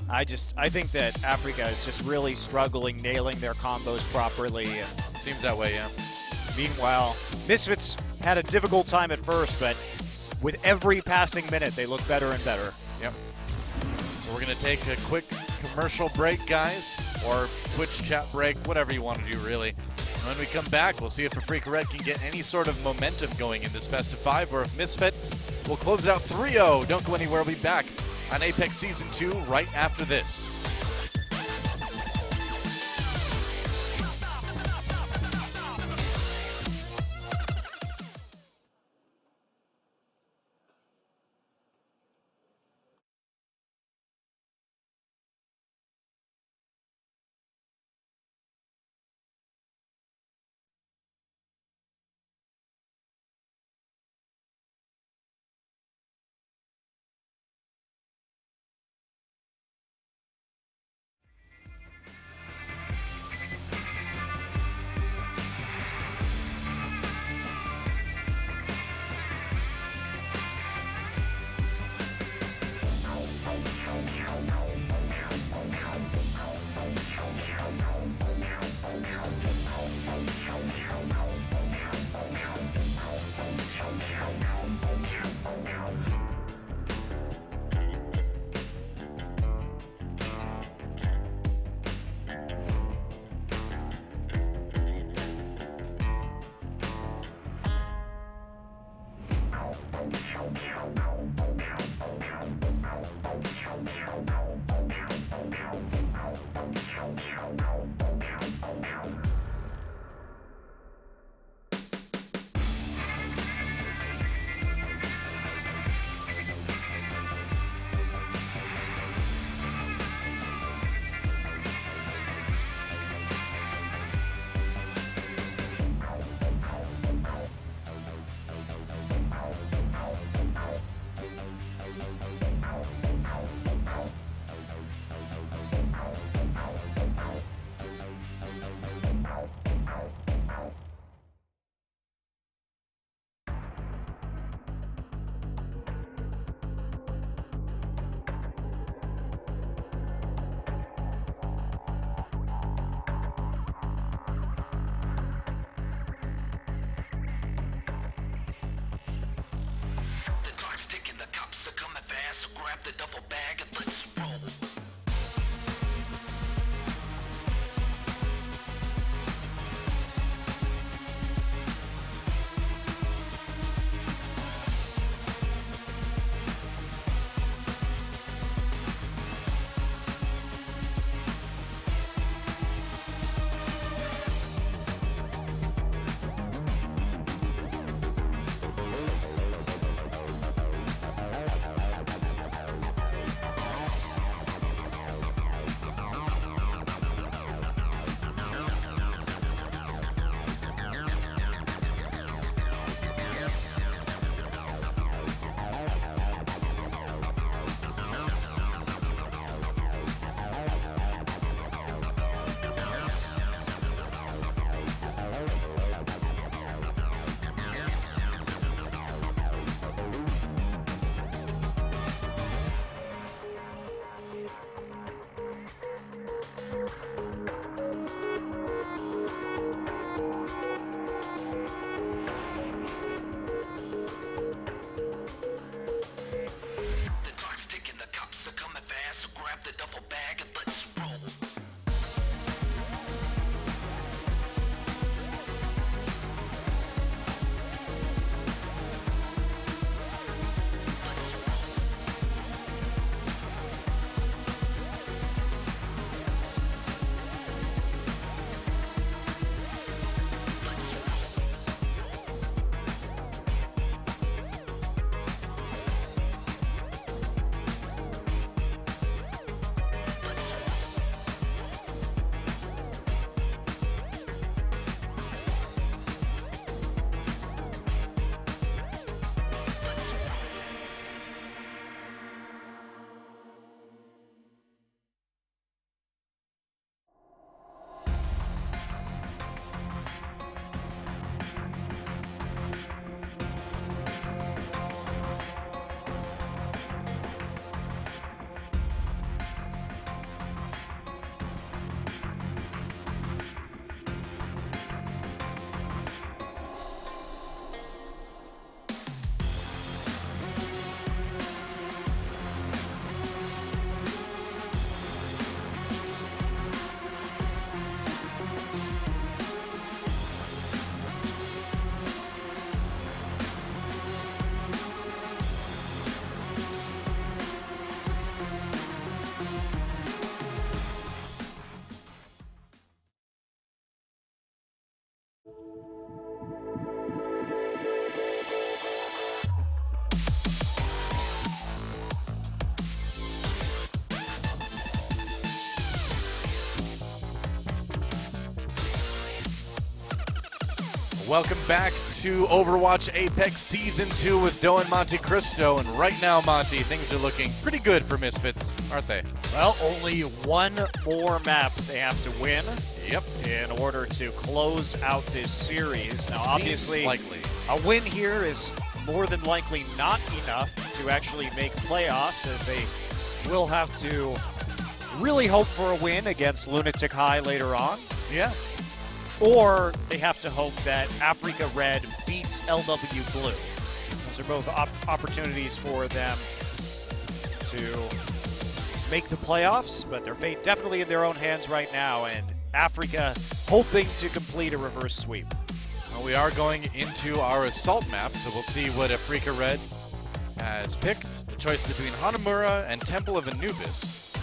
I think that Afreeca is just really struggling, nailing their combos properly. And Seems that way, yeah. meanwhile, MisFits had a difficult time at first, but with every passing minute, they look better and better. Yep. So we're going to take a quick commercial break, guys, or Twitch chat break, whatever you want to do, really. And when we come back, we'll see if Afreeca Red can get any sort of momentum going in this best of 5, or if MisFits will close it out 3-0. Don't go anywhere. We'll be back on Apex Season 2 right after this. the duffel bag and let's roll. The clock's ticking, the cops are coming fast, so grab the duffel bag and let's roll. Let's roll. Let's roll. Let's roll. Let's roll. Welcome back to Overwatch Apex Season 2 with Doe and Monte Cristo. And right now, Monty, things are looking pretty good for MisFits, aren't they? Well, only one more map they have to win Yep. in order to close out this series. Now, Seems obviously, likely. a win here is more than likely not enough to actually make playoffs, as they will have to really hope for a win against Lunatic High later on. Yeah. Or they have to hope that Afreeca Red beats LW Blue. Those are both opportunities for them to make the playoffs, but their fate definitely in their own hands right now, and Afreeca hoping to complete a reverse sweep. Well, we are going into our assault map, so we'll see what Afreeca Red has picked. The choice between Hanamura and Temple of Anubis.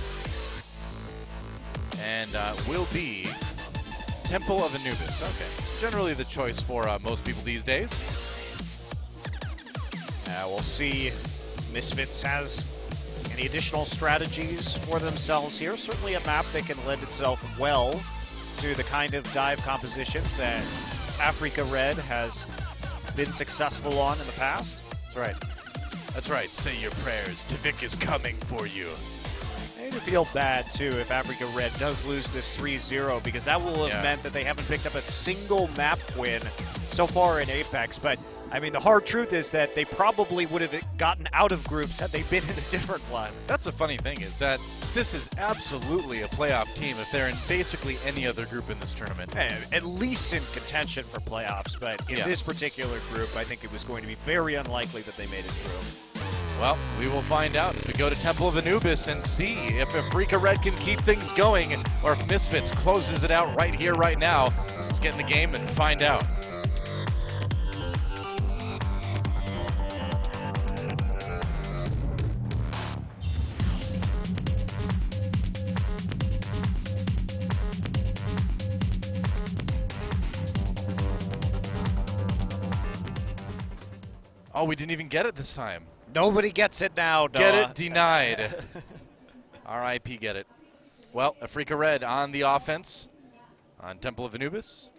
And will be Temple of Anubis. Okay. Generally the choice for most people these days. We'll see if MisFits has any additional strategies for themselves here. Certainly a map that can lend itself well to the kind of dive compositions that Afreeca Red has been successful on in the past. That's right. That's right. Say your prayers. Tavik is coming for you. I feel bad, too, if Afreeca Red does lose this 3-0, because that will have meant that they haven't picked up a single map win so far in Apex. But, I mean, the hard truth is that they probably would have gotten out of groups had they been in a different one. That's the funny thing, is that this is absolutely a playoff team if they're in basically any other group in this tournament. At least in contention for playoffs, but in this particular group, I think it was going to be very unlikely that they made it through. Well, we will find out as we go to Temple of Anubis and see if Afreeca Red can keep things going or if MisFits closes it out right here, right now. Let's get in the game and find out. Oh, we didn't even get it this time. Nobody gets it now, Noah. Get it denied. R.I.P. get it. Well, Afreeca Red on the offense on Temple of Anubis.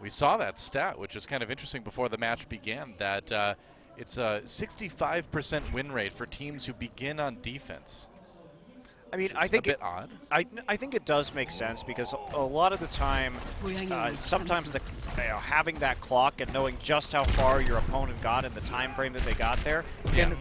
We saw that stat, which was kind of interesting before the match began, that it's a 65% win rate for teams who begin on defense. I mean, I think a bit odd. I think it does make sense because a lot of the time, sometimes having that clock and knowing just how far your opponent got in the time frame that they got there can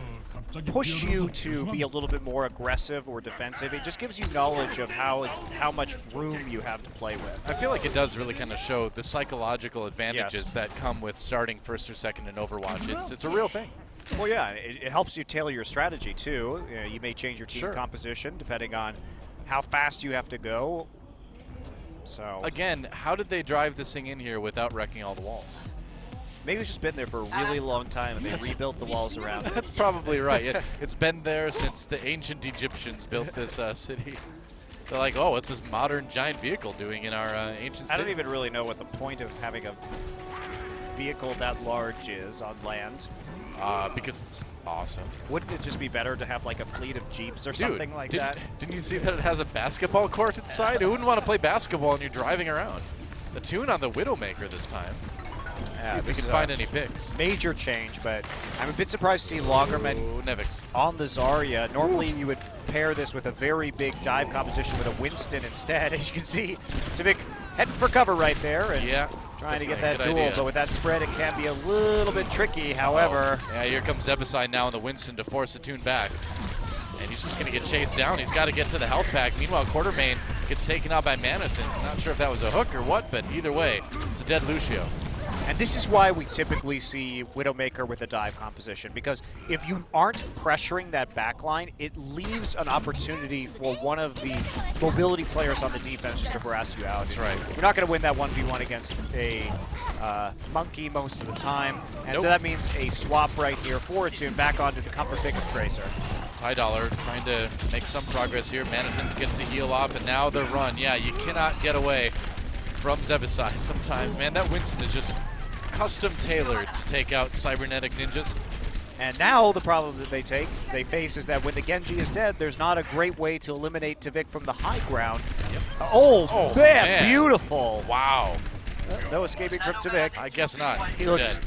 push you to be a little bit more aggressive or defensive. It just gives you knowledge of how much room you have to play with. I feel like it does really kind of show the psychological advantages that come with starting first or second in Overwatch. It's a real thing. Well, yeah, it helps you tailor your strategy, too. You may change your team composition depending on how fast you have to go. So again, how did they drive this thing in here without wrecking all the walls? Maybe it's just been there for a really long time and they rebuilt the walls around it. That's probably right. It's been there since the ancient Egyptians built this city. They're like, oh, what's this modern giant vehicle doing in our ancient city? I don't even really know what the point of having a vehicle that large is on land. Because it's awesome. Wouldn't it just be better to have like a fleet of Jeeps or something like that? Didn't you see that it has a basketball court inside? Who wouldn't want to play basketball when you're driving around? The tune on the Widowmaker this time. Yeah, see if we can find any picks. Major change, but I'm a bit surprised to see Lagerman on the Zarya. Normally you would pair this with a very big dive composition with a Winston instead. As you can see, Tvik heading for cover right there. And trying to get that duel, but with that spread, it can be a little bit tricky. However, yeah, here comes Zebasai now in the Winston to force the tune back. And he's just going to get chased down. He's got to get to the health pack. Meanwhile, Quartermain gets taken out by Manasins. Not sure if that was a hook or what, but either way, it's a dead Lucio. And this is why we typically see Widowmaker with a dive composition, because if you aren't pressuring that backline, it leaves an opportunity for one of the mobility players on the defense just to harass you out. That's right. You're not going to win that 1v1 against a monkey most of the time, and so that means a swap right here for a tune back onto the comfort pick of Tracer. TyDollar trying to make some progress here. Manasins gets a heal off, and now the run. Yeah, you cannot get away from Zebasai sometimes. Man, that Winston is just custom tailored to take out cybernetic ninjas. And now the problem that they face is that when the Genji is dead, there's not a great way to eliminate Tvik from the high ground. Yep. Oh man, beautiful. Wow. No escaping from Tvik. I guess not. He looks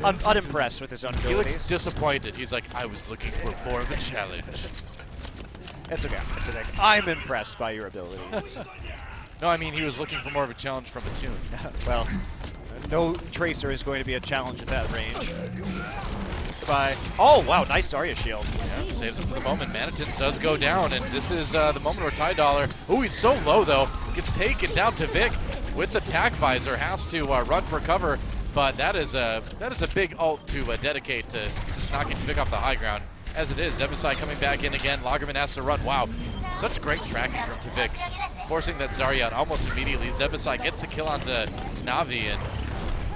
unimpressed with his own abilities. He looks disappointed. He's like, I was looking for more of a challenge. That's okay. I'm impressed by your abilities. No, I mean, he was looking for more of a challenge from a tune. Well, no Tracer is going to be a challenge at that range. Goodbye. Oh, wow, nice Zarya shield. Yeah, saves him for the moment. Manatins does go down, and this is the moment where TyDollar, he's so low, though, gets taken down to Vic with the tack visor, has to run for cover, but that is a big ult to dedicate to just knocking Vic off the high ground. As it is, Zebasai coming back in again. Lagerman has to run. Wow, such great tracking from Tvik, forcing that Zarya out almost immediately. Zebasai gets the kill onto Navi, and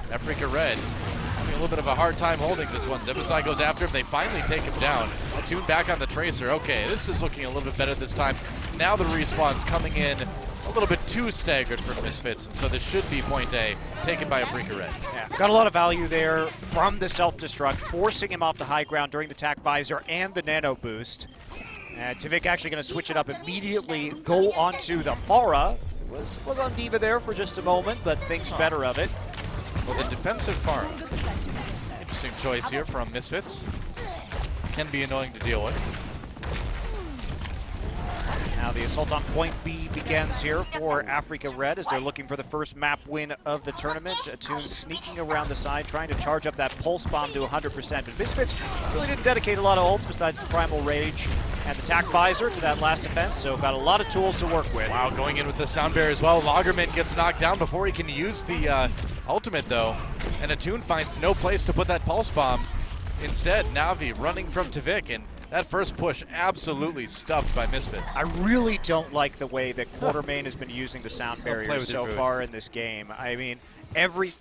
Afreeca Red having a little bit of a hard time holding this one. Zebasai goes after him. They finally take him down. A tune back on the Tracer. Okay, this is looking a little bit better this time. Now the respawn's coming in a little bit too staggered for MisFits, and so this should be point A, taken by Afreeca Red. Yeah, got a lot of value there from the self-destruct, forcing him off the high ground during the tack visor and the nano boost. Tvik actually going to switch it up immediately, go onto the Pharah. Was on D.Va there for just a moment, but thinks better of it. Well, the defensive Pharah. Interesting choice here from MisFits. Can be annoying to deal with. Now the assault on point B begins here for Afreeca Red as they're looking for the first map win of the tournament. Tune sneaking around the side, trying to charge up that pulse bomb to 100%. But MisFits really didn't dedicate a lot of ults besides the Primal Rage and the tack visor to that last defense, so got a lot of tools to work with. Wow, going in with the sound barrier as well. Lagerman gets knocked down before he can use the ultimate, though. And Attune finds no place to put that pulse bomb. Instead, Navi running from Tvik, and that first push absolutely stuffed by MisFits. I really don't like the way that Quartermain has been using the sound barrier so food. far in this game. I mean,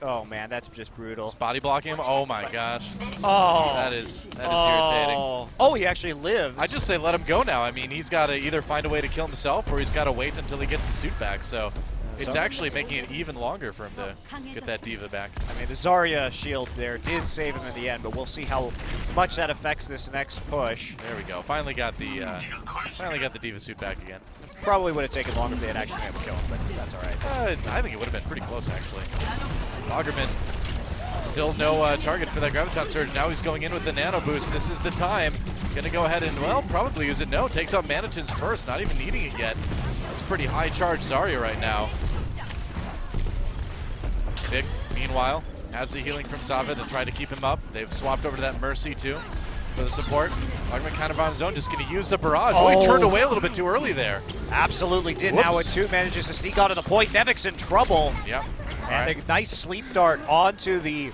oh man, that's just brutal. Body blocking him? Oh my gosh. Oh. That is irritating. Oh, he actually lives. I just say let him go now. I mean, he's got to either find a way to kill himself or he's got to wait until he gets the suit back. So it's actually making it even longer for him to get that D.Va back. I mean, the Zarya shield there did save him in the end, but we'll see how much that affects this next push. There we go. Finally got the D.Va suit back again. Probably would have taken longer if they had actually been able to kill him, but that's all right. I think it would have been pretty close, actually. Lagerman, still no target for that Graviton Surge. Now he's going in with the Nano Boost. This is the time. He's going to go ahead and, well, probably use it. No, takes out Manitons first, not even needing it yet. That's pretty high charge Zarya right now. Vic, meanwhile, has the healing from Sava to try to keep him up. They've swapped over to that Mercy, too, for the support. Lagerman kind of on his own, just going to use the barrage. Oh, he turned away a little bit too early there. Absolutely did. Whoops. Now A2 manages to sneak onto the point. Nevic's in trouble. Yep. And a nice sleep dart onto the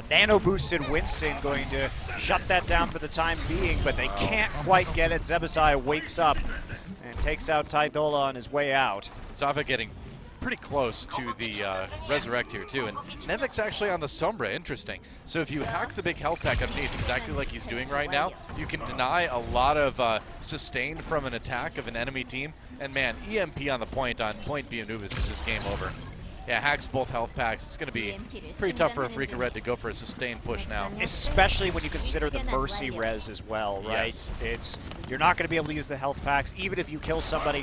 nano boosted Winston, going to shut that down for the time being, but they can't quite get it. Zebasai wakes up and takes out Tydola on his way out. Sava getting pretty close to the Resurrect here too, and Nevic's actually on the Sombra. Interesting. So if you hack the big health pack underneath exactly like he's doing right now, you can deny a lot of sustain from an attack of an enemy team, and man, EMP on the point B Anubis is just game over. Yeah, hacks both health packs. It's going to be pretty tough for Afreeca Red to go for a sustained push now. Especially when you consider the Mercy res as well, right? Yes. You're not going to be able to use the health packs. Even if you kill somebody,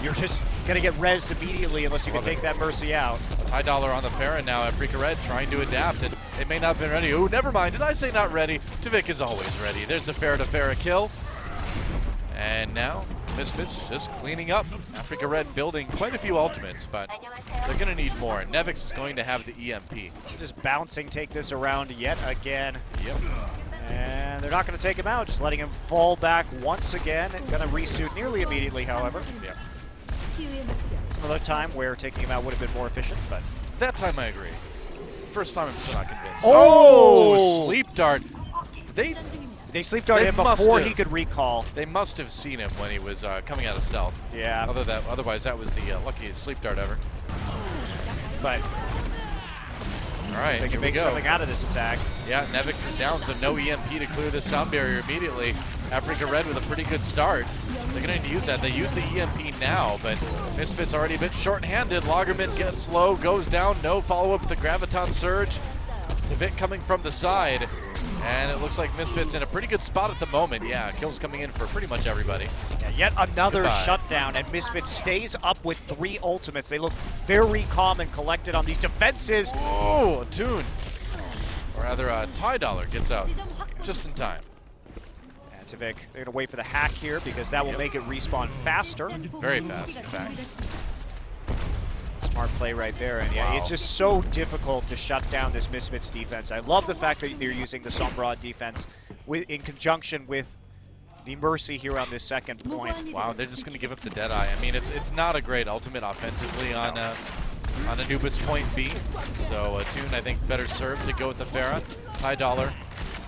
you're just going to get resed immediately unless you can take that Mercy out. Tydola on the Pharah now. Afreeca Red trying to adapt, and it may not have been ready. Oh, never mind. Did I say not ready? Tvik is always ready. There's a Pharah to Pharah kill. And now MisFits just cleaning up. Afreeca Red building quite a few ultimates, but they're going to need more. Nevix is going to have the EMP. Just bouncing, take this around yet again. Yep. And they're not going to take him out, just letting him fall back once again. Going to resuit nearly immediately, however. Yep. Some other time where taking him out would have been more efficient, but that time I agree. First time I'm still not convinced. Oh! Sleep dart. They sleep darted him before he could recall. They must have seen him when he was coming out of stealth. Yeah. Otherwise, that was the luckiest sleep dart ever. But all right, they can make something out of this attack. Yeah, Nevix is down, so no EMP to clear the sound barrier immediately. Afreeca Red with a pretty good start. They're going to need to use that. They use the EMP now, but MisFits already a bit short-handed. Lagerman gets low, goes down, no follow-up with the Graviton Surge. Tvik coming from the side, and it looks like MisFits in a pretty good spot at the moment. Yeah, kills coming in for pretty much everybody. Yeah, yet another shutdown, and MisFits stays up with 3 ultimates. They look very calm and collected on these defenses. Oh, Toon. Or rather, Tydola gets out just in time. And Tvik, they're going to wait for the hack here because that will make it respawn faster. Very fast, in fact. Smart play right there, and yeah, it's just so difficult to shut down this MisFits defense. I love the fact that they're using the Sombra defense in conjunction with the Mercy here on this second point. Wow, they're just going to give up the Deadeye. I mean, it's not a great ultimate offensively on Anubis point B, so Toon, I think, better served to go with the Pharah. Tydola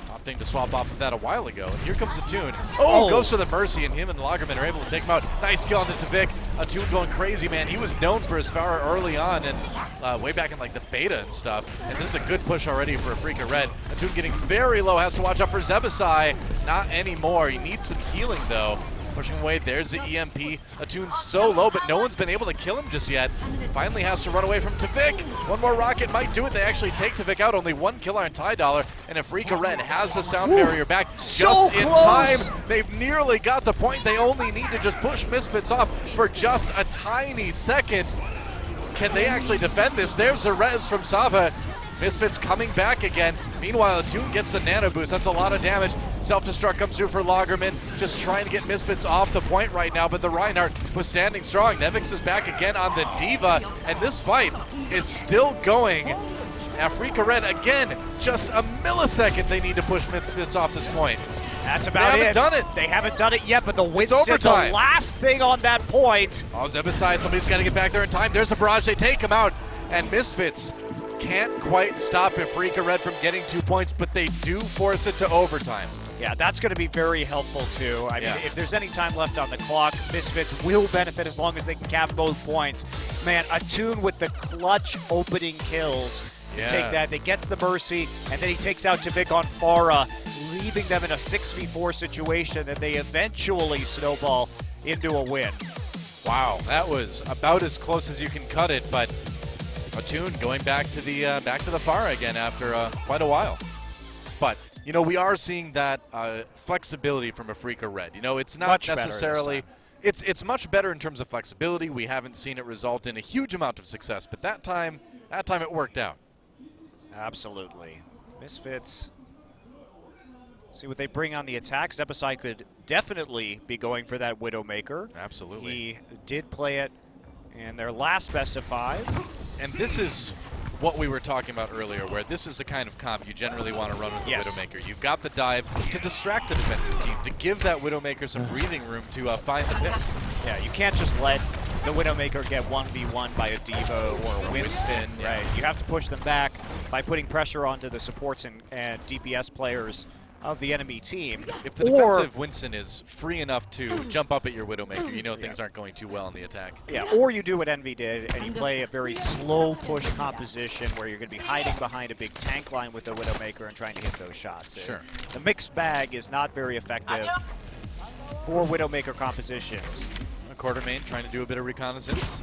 opting to swap off of that a while ago. And here comes Toon. Oh, goes for the Mercy, and him and Lagerman are able to take him out. Nice kill onto Tvik. Toon going crazy, man. He was known for his Pharah early on and way back in like the beta and stuff. And this is a good push already for Afreeca Red. Toon getting very low, has to watch out for Zebasai. Not anymore. He needs some healing though. Pushing away, there's the EMP. Toon's so low, but no one's been able to kill him just yet. Finally has to run away from Tvik. One more rocket might do it. They actually take Tvik out. Only 1 kill on Tydola, and Afreeca Red has the sound barrier back just in time. They've nearly got the point. They only need to just push MisFits off for just a tiny second. Can they actually defend this? There's a res from Sava. MisFits coming back again. Meanwhile, Toon gets the nano boost. That's a lot of damage. Self-destruct comes through for Lagerman. Just trying to get MisFits off the point right now, but the Reinhardt was standing strong. Nevix is back again on the D.Va, and this fight is still going. Afreeca Red, again, just a millisecond they need to push MisFits off this point. That's about it. They haven't done it. They haven't done it yet, but the Winston's the last thing on that point. Oh, Zebasai, somebody's got to get back there in time. There's a barrage. They take him out, and MisFits can't quite stop Afreeca Red from getting 2 points, but they do force it to overtime. Yeah, that's going to be very helpful too. I mean, if there's any time left on the clock, MisFits will benefit as long as they can cap both points. Man, Attune with the clutch opening kills. Yeah. Take that, they gets the Mercy, and then he takes out Tavik on Farah, leaving them in a 6v4 situation that they eventually snowball into a win. Wow, that was about as close as you can cut it, but Attune going back to the Farah again after quite a while. But you know, we are seeing that flexibility from Afreeca Red. You know, it's not Much necessarily. It's much better in terms of flexibility. We haven't seen it result in a huge amount of success, but that time it worked out. Absolutely. MisFits. See what they bring on the attack. Zebasai could definitely be going for that Widowmaker. Absolutely. He did play it in their last best of 5. And this is what we were talking about earlier, where this is the kind of comp you generally want to run with the Widowmaker. You've got the dive to distract the defensive team, to give that Widowmaker some breathing room to find the picks. Yeah, you can't just let the Widowmaker get 1v1 by a Devo or a Winston, yeah. right? You have to push them back by putting pressure onto the supports and DPS players of the enemy team. If the defensive Winston is free enough to jump up at your Widowmaker, you know things aren't going too well in the attack. Yeah, or you do what Envy did, and you play a very slow push composition where you're going to be hiding behind a big tank line with the Widowmaker and trying to hit those shots. Sure. The mixed bag is not very effective for Widowmaker compositions. Quartermain trying to do a bit of reconnaissance.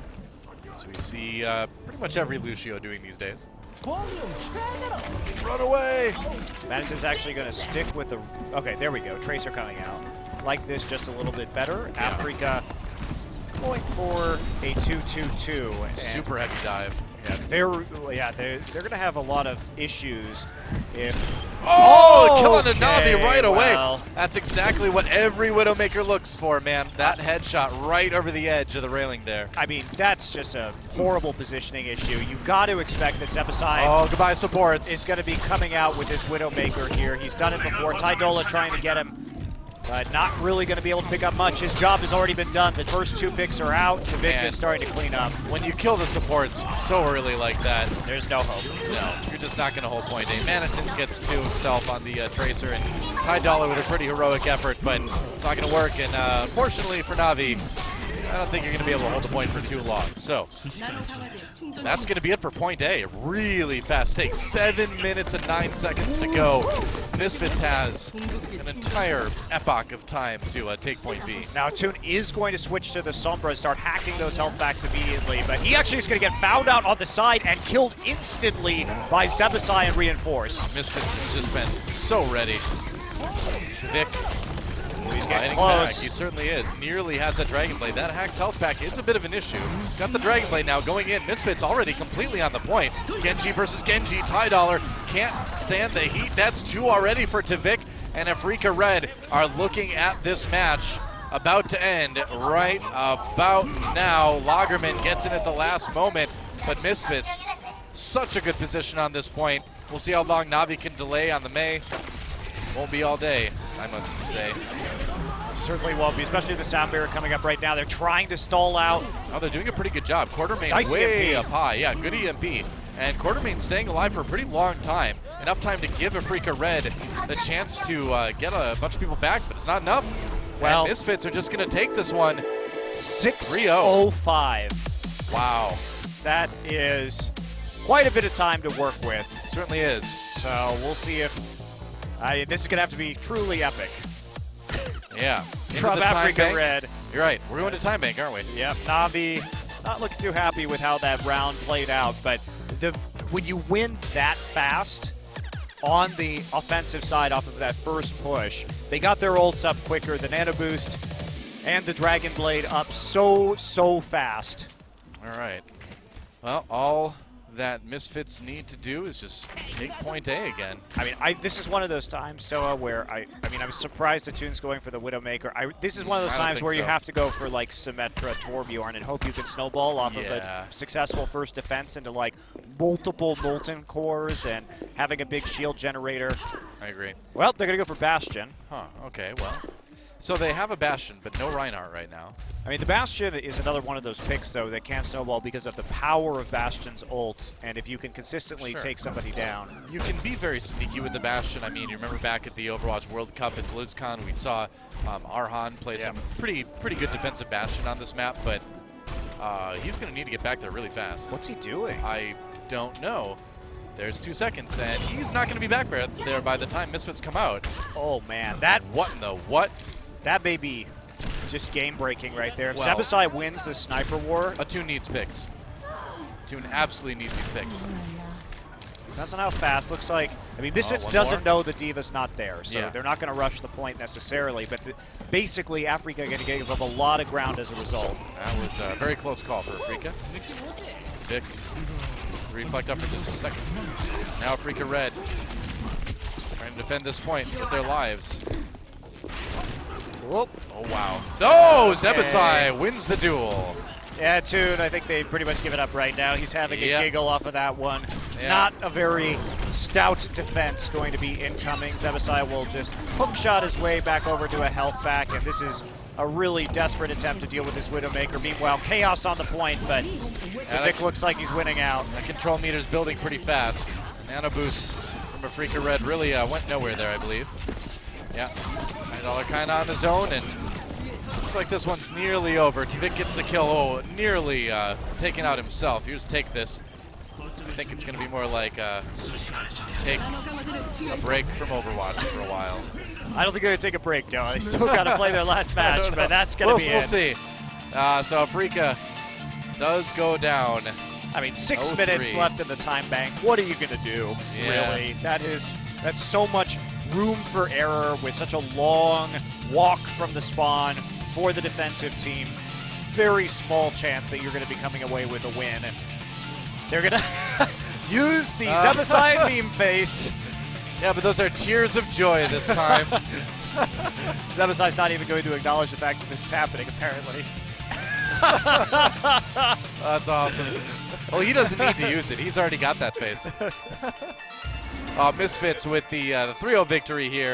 So we see pretty much every Lucio doing these days. Run away! Madison's actually going to stick with the... Okay, there we go. Tracer coming out. Like this just a little bit better. Yeah. Afreeca going for a 2-2-2. Super heavy dive. Yeah, they're going to have a lot of issues if... Kill on a Navi right away. Well, that's exactly what every Widowmaker looks for, man. That headshot right over the edge of the railing there. I mean, that's just a horrible positioning issue. You've got to expect that Zebasai goodbye supports. is going to be coming out with this Widowmaker here. He's done it before. Tydola trying to get him. Not really going to be able to pick up much. His job has already been done. The first 2 picks are out. Tavik is starting to clean up. When you kill the supports so early like that, there's no hope. No, you're just not going to hold point A. Manitons gets 2 himself on the Tracer, and Tydola with a pretty heroic effort, but it's not going to work. And unfortunately for Navi, I don't think you're going to be able to hold the point for too long. So that's going to be it for point A. Really fast take. 7 minutes and 9 seconds to go. MisFits has an entire epoch of time to take point B. Now Attune is going to switch to the Sombra and start hacking those health backs immediately, but he actually is going to get found out on the side and killed instantly by Zebasai and Reinforce. MisFits has just been so ready. Vic. He's getting close. close. He certainly is. Nearly has a Dragon Blade. That hacked health pack is a bit of an issue. He's got the Dragon Blade now going in. MisFits already completely on the point. Genji versus Genji. Tydola can't stand the heat. That's 2 already for Tavik, and Afreeca Red are looking at this match about to end right about now. Lagerman gets in at the last moment, but MisFits, such a good position on this point. We'll see how long Navi can delay on the Mei. Won't be all day, I must say. Certainly won't be, especially the sound barrier coming up right now. They're trying to stall out. Oh, they're doing a pretty good job. Quartermain nice way EMP. up high. Yeah, good EMP. And Quartermain staying alive for a pretty long time. Enough time to give Afreeca Red the chance to get a bunch of people back, but it's not enough. Well, and MisFits are just going to take this one 6:05. Wow. That is quite a bit of time to work with. Certainly is. So we'll see if this is going to have to be truly epic. Yeah. From Afreeca Red. You're right. We're going to time bank, aren't we? Yep. Navi not looking too happy with how that round played out, but when you win that fast on the offensive side off of that first push, they got their ults up quicker, the Nano Boost and the Dragon Blade up so fast. All right. Well, all that MisFits need to do is just take point A again. I mean, this is one of those times, Stoa, where I was surprised Attune's going for the Widowmaker. This is one of those times where you have to go for like Symmetra, Torbjorn, and hope you can snowball off of a successful first defense into like multiple Molten Cores and having a big shield generator. I agree. Well, they're going to go for Bastion. Huh, okay, well. So they have a Bastion, but no Reinhardt right now. I mean, the Bastion is another one of those picks, though, that can't snowball because of the power of Bastion's ult, and if you can consistently take somebody down. You can be very sneaky with the Bastion. I mean, you remember back at the Overwatch World Cup at BlizzCon, we saw Arhan play some pretty good defensive Bastion on this map, but he's going to need to get back there really fast. What's he doing? I don't know. There's 2 seconds, and he's not going to be back there by the time MisFits come out. Oh, man. That What in the what? That may be just game-breaking right there. If Well, Zebasai wins the sniper war, Atune needs picks. Atune absolutely needs these picks. depends on how fast. Looks like, I mean, MisFits one doesn't more. know the Diva's not there, so they're not going to rush the point necessarily, but basically Afreeca going to give up a lot of ground as a result. That was a very close call for Afreeca. Vic, reflect up for just a second. Now Afreeca red, trying to defend this point with their lives. Whoop. Oh, wow. No! Zebasai wins the duel. Yeah, Toon, I think they pretty much give it up right now. He's having a giggle off of that one. Not a very stout defense going to be incoming. Zebasai will just hook shot his way back over to a health pack, and this is a really desperate attempt to deal with this Widowmaker. Meanwhile, Chaos on the point, but Vic looks like he's winning out. The control meter's building pretty fast. Nano boost from Afreeca Red really went nowhere there, I believe. Yeah, $9 kind of on his own, and looks like this one's nearly over. Vic gets the kill. Oh, nearly taken out himself. Here's take this. I think it's going to be more like take a break from Overwatch for a while. I don't think they're going to take a break, Joe. They still got to play their last match, but that's going to be We'll see. So Afreeca does go down. I mean, 6 minutes left in the time bank. What are you going to do, really? That's so much room for error with such a long walk from the spawn for the defensive team. Very small chance that you're going to be coming away with a win. They're going to use the Zebasai meme face. Yeah, but those are tears of joy this time. Zebasai's not even going to acknowledge the fact that this is happening, apparently. That's awesome. Well, he doesn't need to use it. He's already got that face. MisFits with the 3-0 victory here.